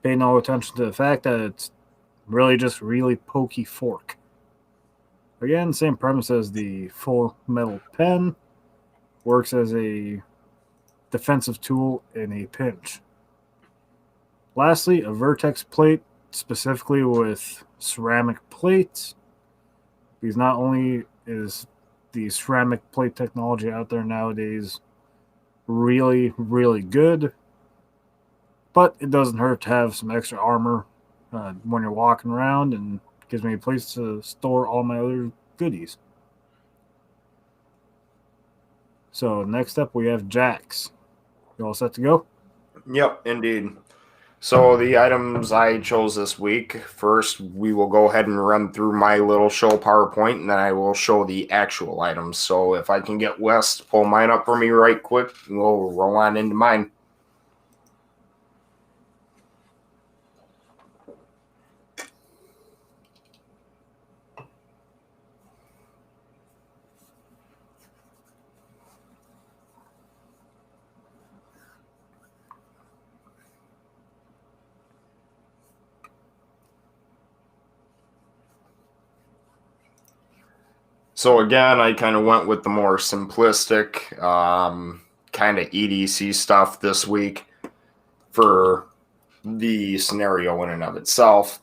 Pay no attention to the fact that it's really just really pokey fork. Again, same premise as the full metal pen. Works as a defensive tool in a pinch. Lastly, a vertex plate, specifically with ceramic plates, because not only is the ceramic plate technology out there nowadays really, really good, but it doesn't hurt to have some extra armor when you're walking around, and gives me a place to store all my other goodies. So next up we have Jax. You all set to go? Yep, indeed. So the items I chose this week, first we will go ahead and run through my little show PowerPoint, and then I will show the actual items. So if I can get Wes to pull mine up for me right quick, we'll roll on into mine. So again, I kind of went with the more simplistic kind of EDC stuff this week for the scenario in and of itself.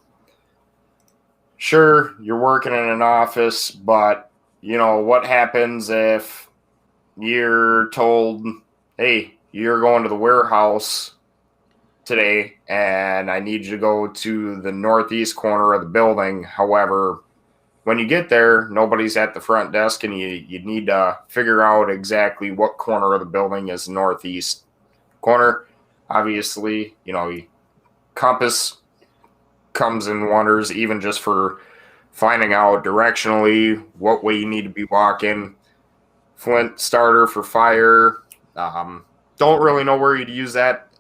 Sure, you're working in an office, but what happens if you're told, hey, you're going to the warehouse today and I need you to go to the northeast corner of the building. However, when you get there, nobody's at the front desk, and you need to figure out exactly what corner of the building is the northeast corner. Obviously, compass comes in wonders, even just for finding out directionally what way you need to be walking. Flint starter for fire. Don't really know where you'd use that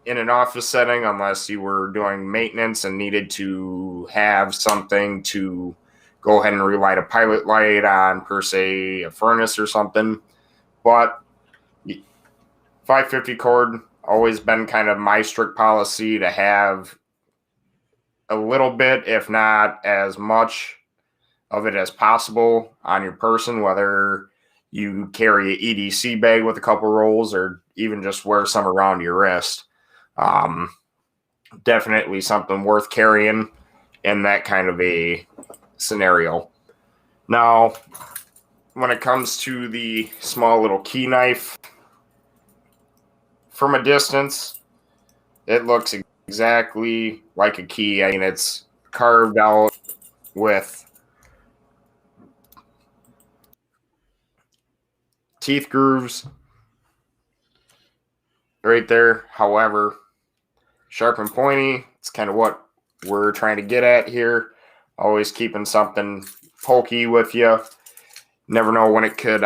in an office setting unless you were doing maintenance and needed to have something to go ahead and relight a pilot light on, per se, a furnace or something. But 550 cord, always been kind of my strict policy to have a little bit, if not as much of it as possible on your person, whether you carry an EDC bag with a couple rolls or even just wear some around your wrist. Definitely something worth carrying in that kind of a scenario. Now, when it comes to the small little key knife, from a distance, it looks exactly like a key. I mean, it's carved out with teeth grooves right there. However, sharp and pointy. It's kind of what we're trying to get at here. Always keeping something pokey with you. Never know when it could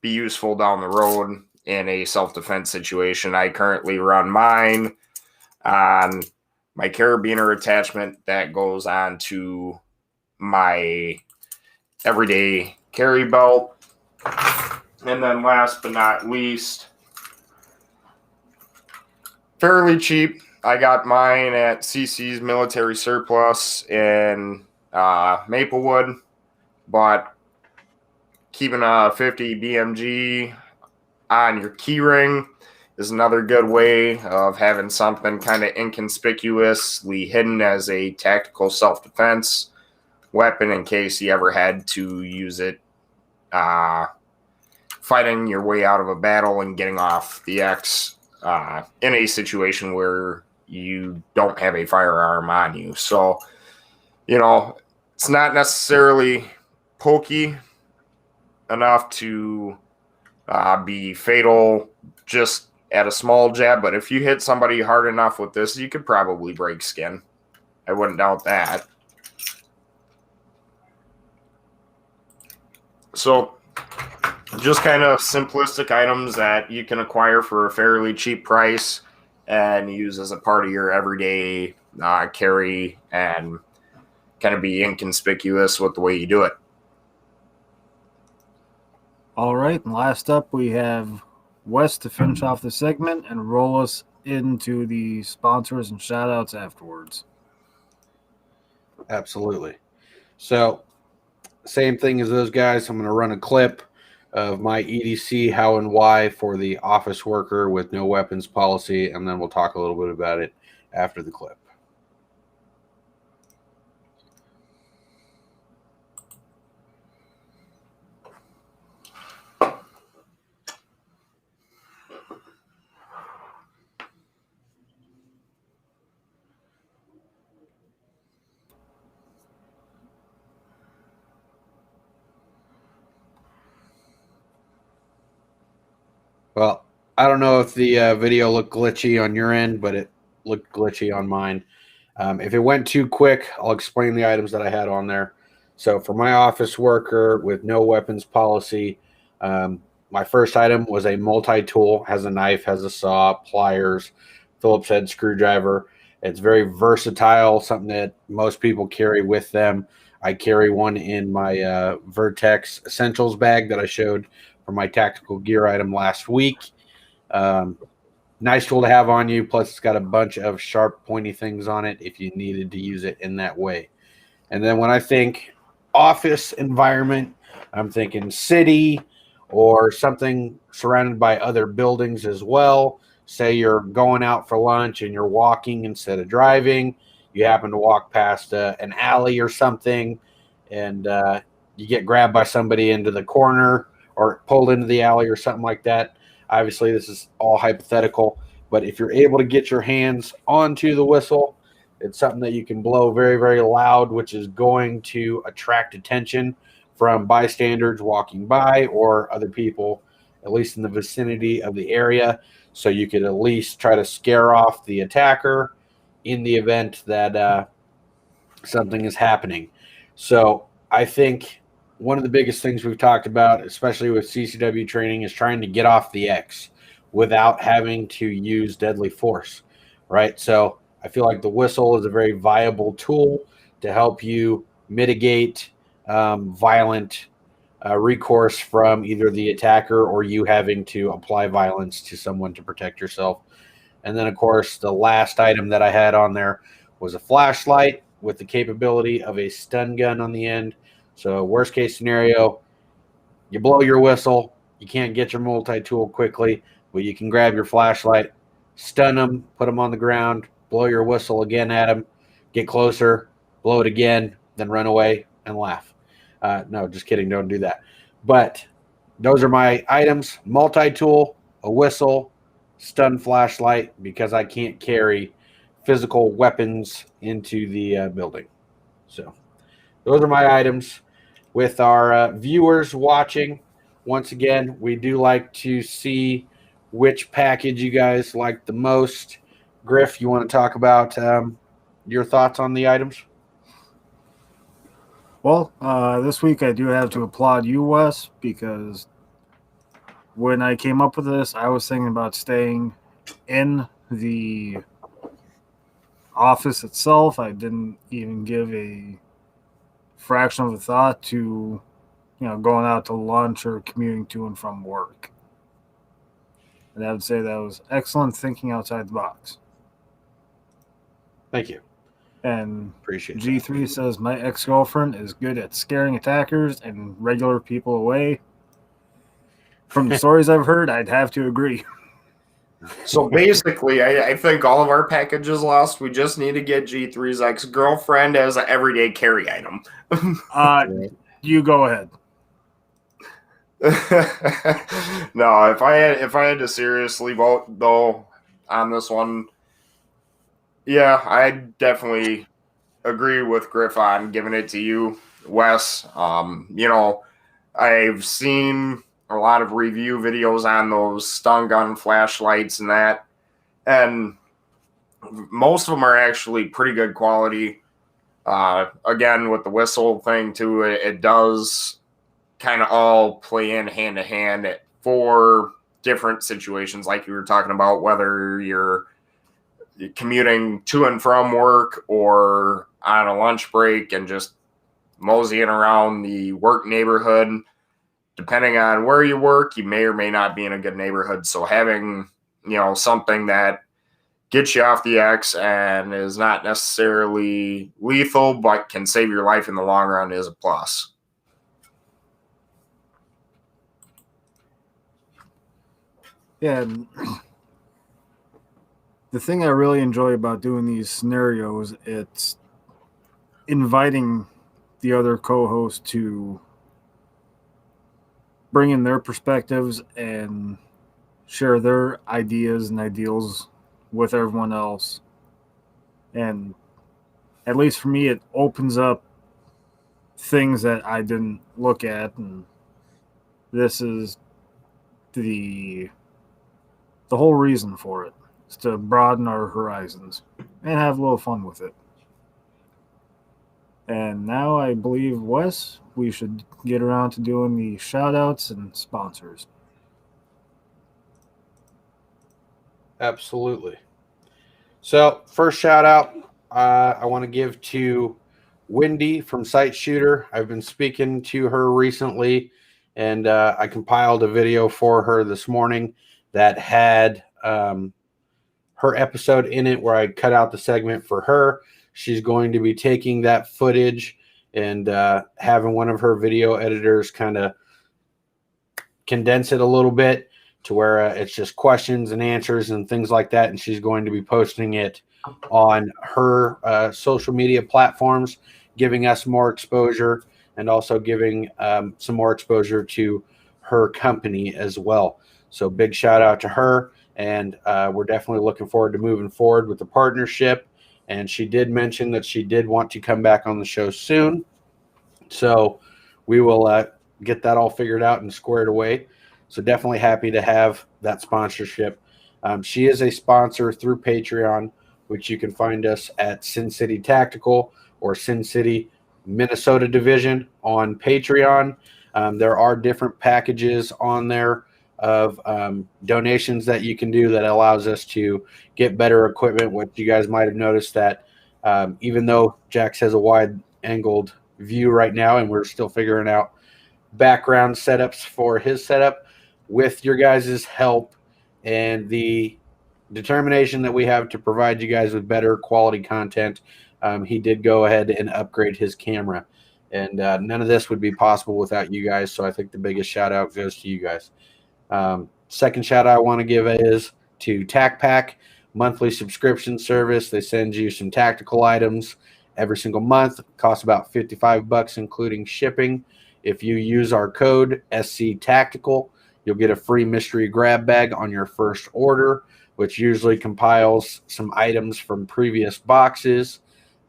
be useful down the road in a self-defense situation. I currently run mine on my carabiner attachment that goes on to my everyday carry belt. And then last but not least, fairly cheap. I got mine at CC's Military Surplus in Maplewood, but keeping a 50 BMG on your keyring is another good way of having something kind of inconspicuously hidden as a tactical self-defense weapon in case you ever had to use it fighting your way out of a battle and getting off the X in a situation where you don't have a firearm on you. So, it's not necessarily pokey enough to be fatal just at a small jab, but if you hit somebody hard enough with this, you could probably break skin. I wouldn't doubt that. So, just kind of simplistic items that you can acquire for a fairly cheap price and use as a part of your everyday carry and kind of be inconspicuous with the way you do it. All right, and last up we have Wes to finish off the segment and roll us into the sponsors and shout-outs afterwards. Absolutely. So, same thing as those guys. I'm going to run a clip of my EDC how and why for the office worker with no weapons policy, and then we'll talk a little bit about it after the clip. Well, I don't know if the video looked glitchy on your end, but it looked glitchy on mine. If it went too quick, I'll explain the items that I had on there. So for my office worker with no weapons policy, my first item was a multi-tool, has a knife, has a saw, pliers, Phillips head screwdriver. It's very versatile, something that most people carry with them. I carry one in my Vertex Essentials bag that I showed for my tactical gear item last week. Nice tool to have on you. Plus, it's got a bunch of sharp, pointy things on it if you needed to use it in that way. And then when I think office environment, I'm thinking city or something surrounded by other buildings as well. Say you're going out for lunch and you're walking instead of driving. You happen to walk past an alley or something, and you get grabbed by somebody into the corner or pulled into the alley or something like that. Obviously, this is all hypothetical, but if you're able to get your hands onto the whistle, it's something that you can blow very, very loud, which is going to attract attention from bystanders walking by or other people, at least in the vicinity of the area. So you could at least try to scare off the attacker in the event that something is happening. So I think one of the biggest things we've talked about, especially with CCW training, is trying to get off the X without having to use deadly force, right? So I feel like the whistle is a very viable tool to help you mitigate violent recourse from either the attacker or you having to apply violence to someone to protect yourself. And then, of course, the last item that I had on there was a flashlight with the capability of a stun gun on the end. So worst case scenario, you blow your whistle, you can't get your multi-tool quickly, but you can grab your flashlight, stun them, put them on the ground, blow your whistle again at them, get closer, blow it again, then run away and laugh. No, just kidding. Don't do that. But those are my items: multi-tool, a whistle, stun flashlight, because I can't carry physical weapons into the building. So those are my items. With our viewers watching, once again, we do like to see which package you guys like the most. Griff, you want to talk about your thoughts on the items? Well, this week I do have to applaud you, Wes, because when I came up with this, I was thinking about staying in the office itself. I didn't even give a fraction of a thought to, going out to lunch or commuting to and from work. And I would say that was excellent thinking outside the box. Thank you. And Appreciate it. G3 says, my ex-girlfriend is good at scaring attackers and regular people away. From the stories I've heard, I'd have to agree. So basically, I think all of our packages lost. We just need to get G3's ex-girlfriend as an everyday carry item. You go ahead. No, if I had to seriously vote though on this one, yeah, I definitely agree with Griff on giving it to you, Wes. I've seen a lot of review videos on those stun gun flashlights and that, and most of them are actually pretty good quality. Again, with the whistle thing too, it does kind of all play in hand to hand for different situations, like you were talking about, whether you're commuting to and from work or on a lunch break and just moseying around the work neighborhood. Depending on where you work, you may or may not be in a good neighborhood. So having, something that gets you off the X and is not necessarily lethal, but can save your life in the long run is a plus. Yeah. The thing I really enjoy about doing these scenarios, it's inviting the other co-host to bring in their perspectives and share their ideas and ideals with everyone else. And at least for me, it opens up things that I didn't look at. And this is the whole reason for it, is to broaden our horizons and have a little fun with it. And now I believe, Wes, we should get around to doing the shout-outs and sponsors. Absolutely. So first shout out, I want to give to Wendy from Sight Shooter. I've been speaking to her recently, and I compiled a video for her this morning that had her episode in it where I cut out the segment for her. She's going to be taking that footage and having one of her video editors kind of condense it a little bit to where it's just questions and answers and things like that. And she's going to be posting it on her social media platforms, giving us more exposure and also giving some more exposure to her company as well. So big shout out to her. And we're definitely looking forward to moving forward with the partnership. And she did mention that she did want to come back on the show soon. So we will get that all figured out and squared away. So definitely happy to have that sponsorship. She is a sponsor through Patreon, which you can find us at Sincity Tactical or Sincity Minnesota Division on Patreon. There are different packages on there of donations that you can do that allows us to get better equipment. What you guys might have noticed that even though Jax has a wide angled view right now and we're still figuring out background setups for his setup, with your guys' help and the determination that we have to provide you guys with better quality content, he did go ahead and upgrade his camera. And none of this would be possible without you guys. So I think the biggest shout out goes to you guys. Second shout out I want to give is to TacPack, monthly subscription service. They send you some tactical items every single month. It costs about $55 including shipping. If you use our code SC Tactical, you'll get a free mystery grab bag on your first order, which usually compiles some items from previous boxes.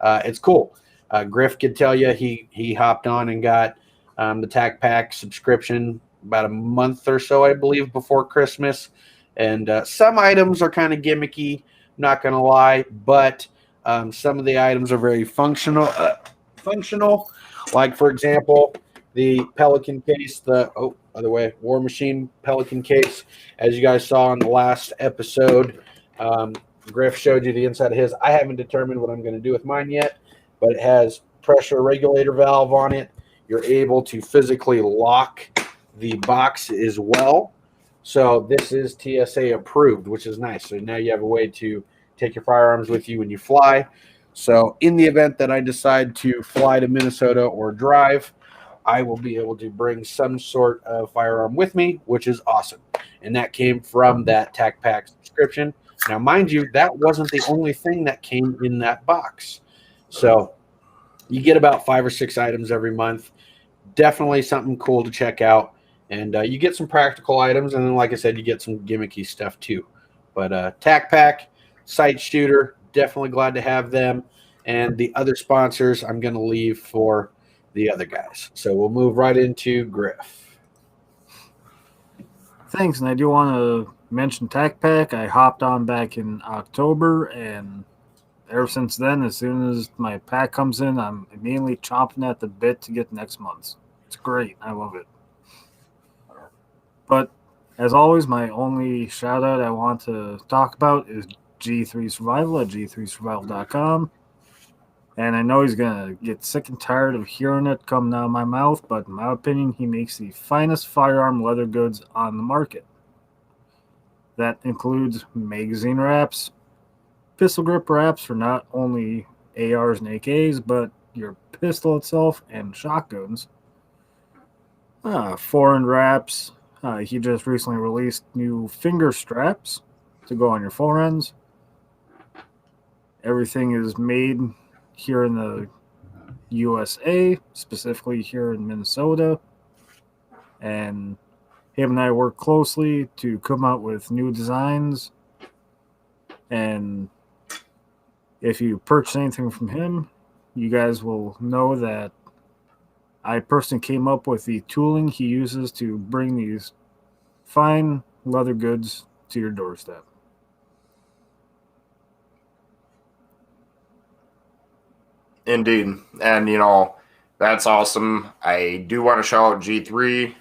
It's cool. Griff could tell you he hopped on and got the TacPack subscription about a month or so, I believe, before Christmas. And some items are kind of gimmicky. not going to lie, but some of the items are very functional. Like, for example, the Pelican case, War Machine Pelican case, as you guys saw in the last episode. Griff showed you the inside of his. I haven't determined what I'm going to do with mine yet, but it has pressure regulator valve on it. You're able to physically lock the box as well. So this is TSA approved, which is nice. So now you have a way to take your firearms with you when you fly. So in the event that I decide to fly to Minnesota or drive, I will be able to bring some sort of firearm with me, which is awesome. And that came from that TAC Pack subscription. Now, mind you, that wasn't the only thing that came in that box. So you get about 5 or 6 items every month. Definitely something cool to check out. And you get some practical items. And then, like I said, you get some gimmicky stuff too. But TAC Pack, Sight Shooter, definitely glad to have them. And the other sponsors I'm going to leave for the other guys. So we'll move right into Griff. Thanks, and I do want to mention TAC Pack. I hopped on back in October, and ever since then, as soon as my pack comes in, I'm immediately chomping at the bit to get next month's. It's great. I love it. But as always, my only shout out I want to talk about is G3 Survival at g3survival.com. And I know he's going to get sick and tired of hearing it coming out of my mouth, but in my opinion, he makes the finest firearm leather goods on the market. That includes magazine wraps, pistol grip wraps for not only ARs and AKs, but your pistol itself and shotguns. Forend wraps. He just recently released new finger straps to go on your forends. Everything is made here in the USA, specifically here in Minnesota. And him and I work closely to come out with new designs. And if you purchase anything from him, you guys will know that I personally came up with the tooling he uses to bring these fine leather goods to your doorstep. Indeed. And, that's awesome. I do want to shout out G3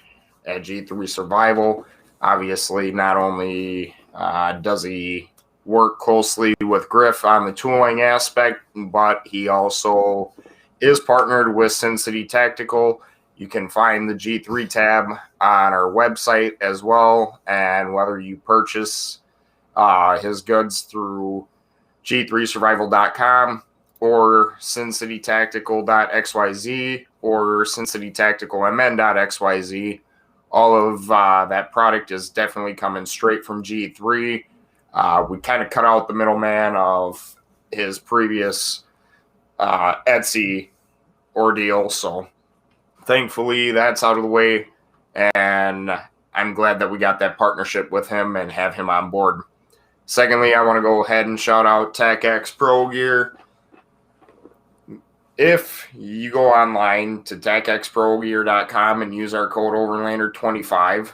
at G3 Survival. Obviously, not only does he work closely with Griff on the tooling aspect, but he also is partnered with Sincity Tactical. You can find the G3 tab on our website as well. And whether you purchase his goods through g3survival.com or sincitytactical.xyz or sincitytacticalmn.xyz, all of that product is definitely coming straight from G3. We kind of cut out the middleman of his previous Etsy ordeal, so thankfully that's out of the way, and I'm glad that we got that partnership with him and have him on board. Secondly, I want to go ahead and shout out TACX Pro Gear. If you go online to tacxprogear.com and use our code Overlander25,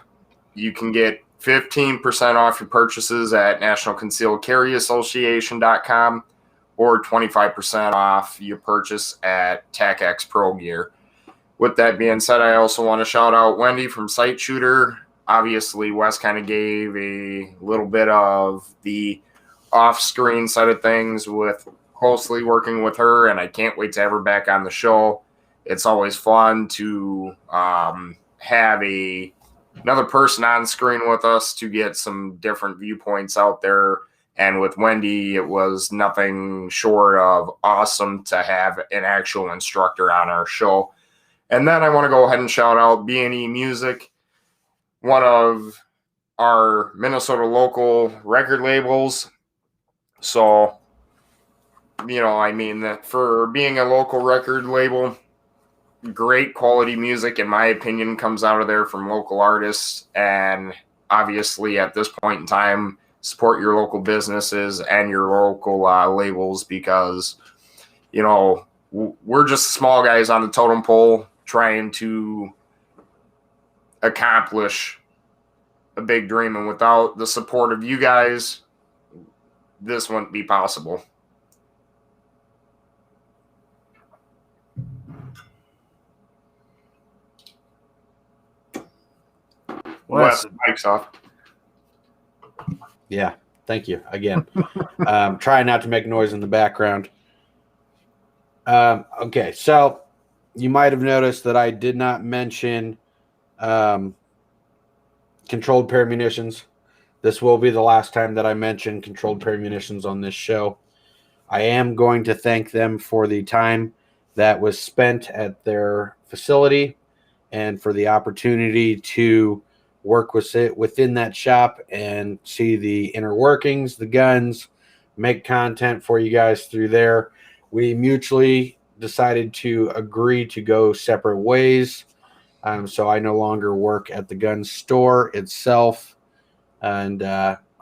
you can get 15% off your purchases at nationalconcealedcarryassociation.com or 25% off your purchase at TACX Pro Gear. With that being said, I also want to shout out Wendy from Sight Shooter. Obviously, Wes kind of gave a little bit of the off-screen side of things with closely working with her, and I can't wait to have her back on the show. It's always fun to have another person on screen with us to get some different viewpoints out there. And with Wendy, it was nothing short of awesome to have an actual instructor on our show. And then I want to go ahead and shout out B&E Music, one of our Minnesota local record labels. So, for being a local record label, great quality music, in my opinion, comes out of there from local artists. And obviously, at this point in time, support your local businesses and your local labels, because, we're just small guys on the totem pole trying to accomplish a big dream. And without the support of you guys, this wouldn't be possible. Wes, mic's off. Yeah, thank you again. Try not to make noise in the background. Okay, so you might have noticed that I did not mention controlled pair munitions. This will be the last time that I mention controlled pair munitions on this show. I am going to thank them for the time that was spent at their facility and for the opportunity to work with it within that shop and see the inner workings, the guns, make content for you guys through there. We mutually decided to agree to go separate ways. So I no longer work at the gun store itself. And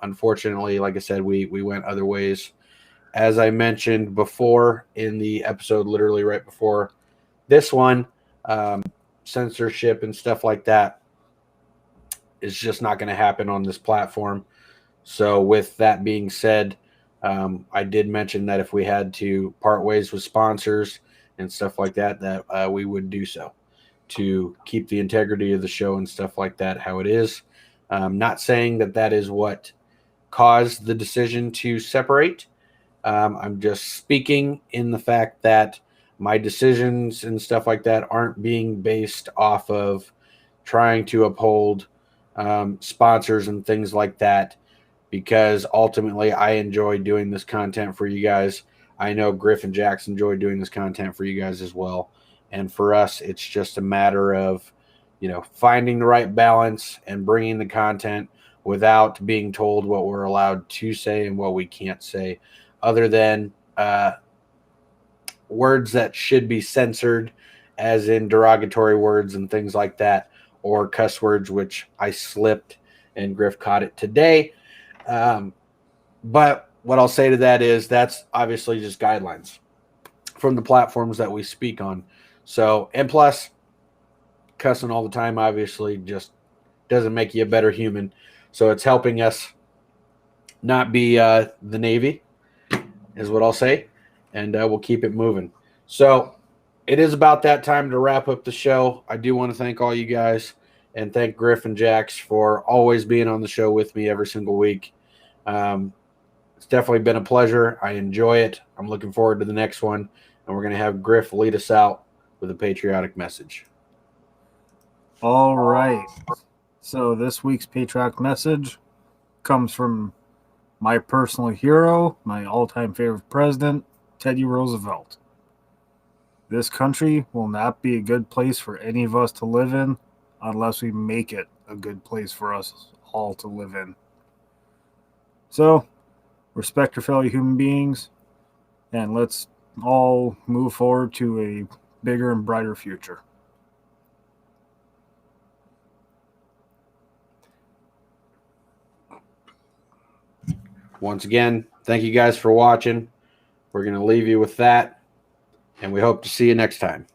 unfortunately, like I said, we went other ways. As I mentioned before in the episode, literally right before this one, censorship and stuff like that is just not going to happen on this platform. So with that being said, I did mention that if we had to part ways with sponsors and stuff like that, that we would do so to keep the integrity of the show and stuff like that how it is. Not saying that that is what caused the decision to separate. I'm just speaking in the fact that my decisions and stuff like that aren't being based off of trying to uphold sponsors and things like that, because ultimately I enjoy doing this content for you guys. I know Griff and Jax enjoy doing this content for you guys as well. And for us, it's just a matter of, finding the right balance and bringing the content without being told what we're allowed to say and what we can't say, other than words that should be censored, as in derogatory words and things like that, or cuss words, which I slipped and Griff caught it today. But what I'll say to that is that's obviously just guidelines from the platforms that we speak on. So, and plus, cussing all the time obviously just doesn't make you a better human. So it's helping us not be the Navy, is what I'll say, and we'll keep it moving. So it is about that time to wrap up the show. I do want to thank all you guys and thank Griff and Jax for always being on the show with me every single week. It's definitely been a pleasure. I enjoy it. I'm looking forward to the next one, and we're going to have Griff lead us out with a patriotic message. All right. So this week's patriotic message comes from my personal hero, my all-time favorite president, Teddy Roosevelt. This country will not be a good place for any of us to live in unless we make it a good place for us all to live in. So, respect your fellow human beings, and let's all move forward to a bigger and brighter future. Once again, thank you guys for watching. We're going to leave you with that, and we hope to see you next time.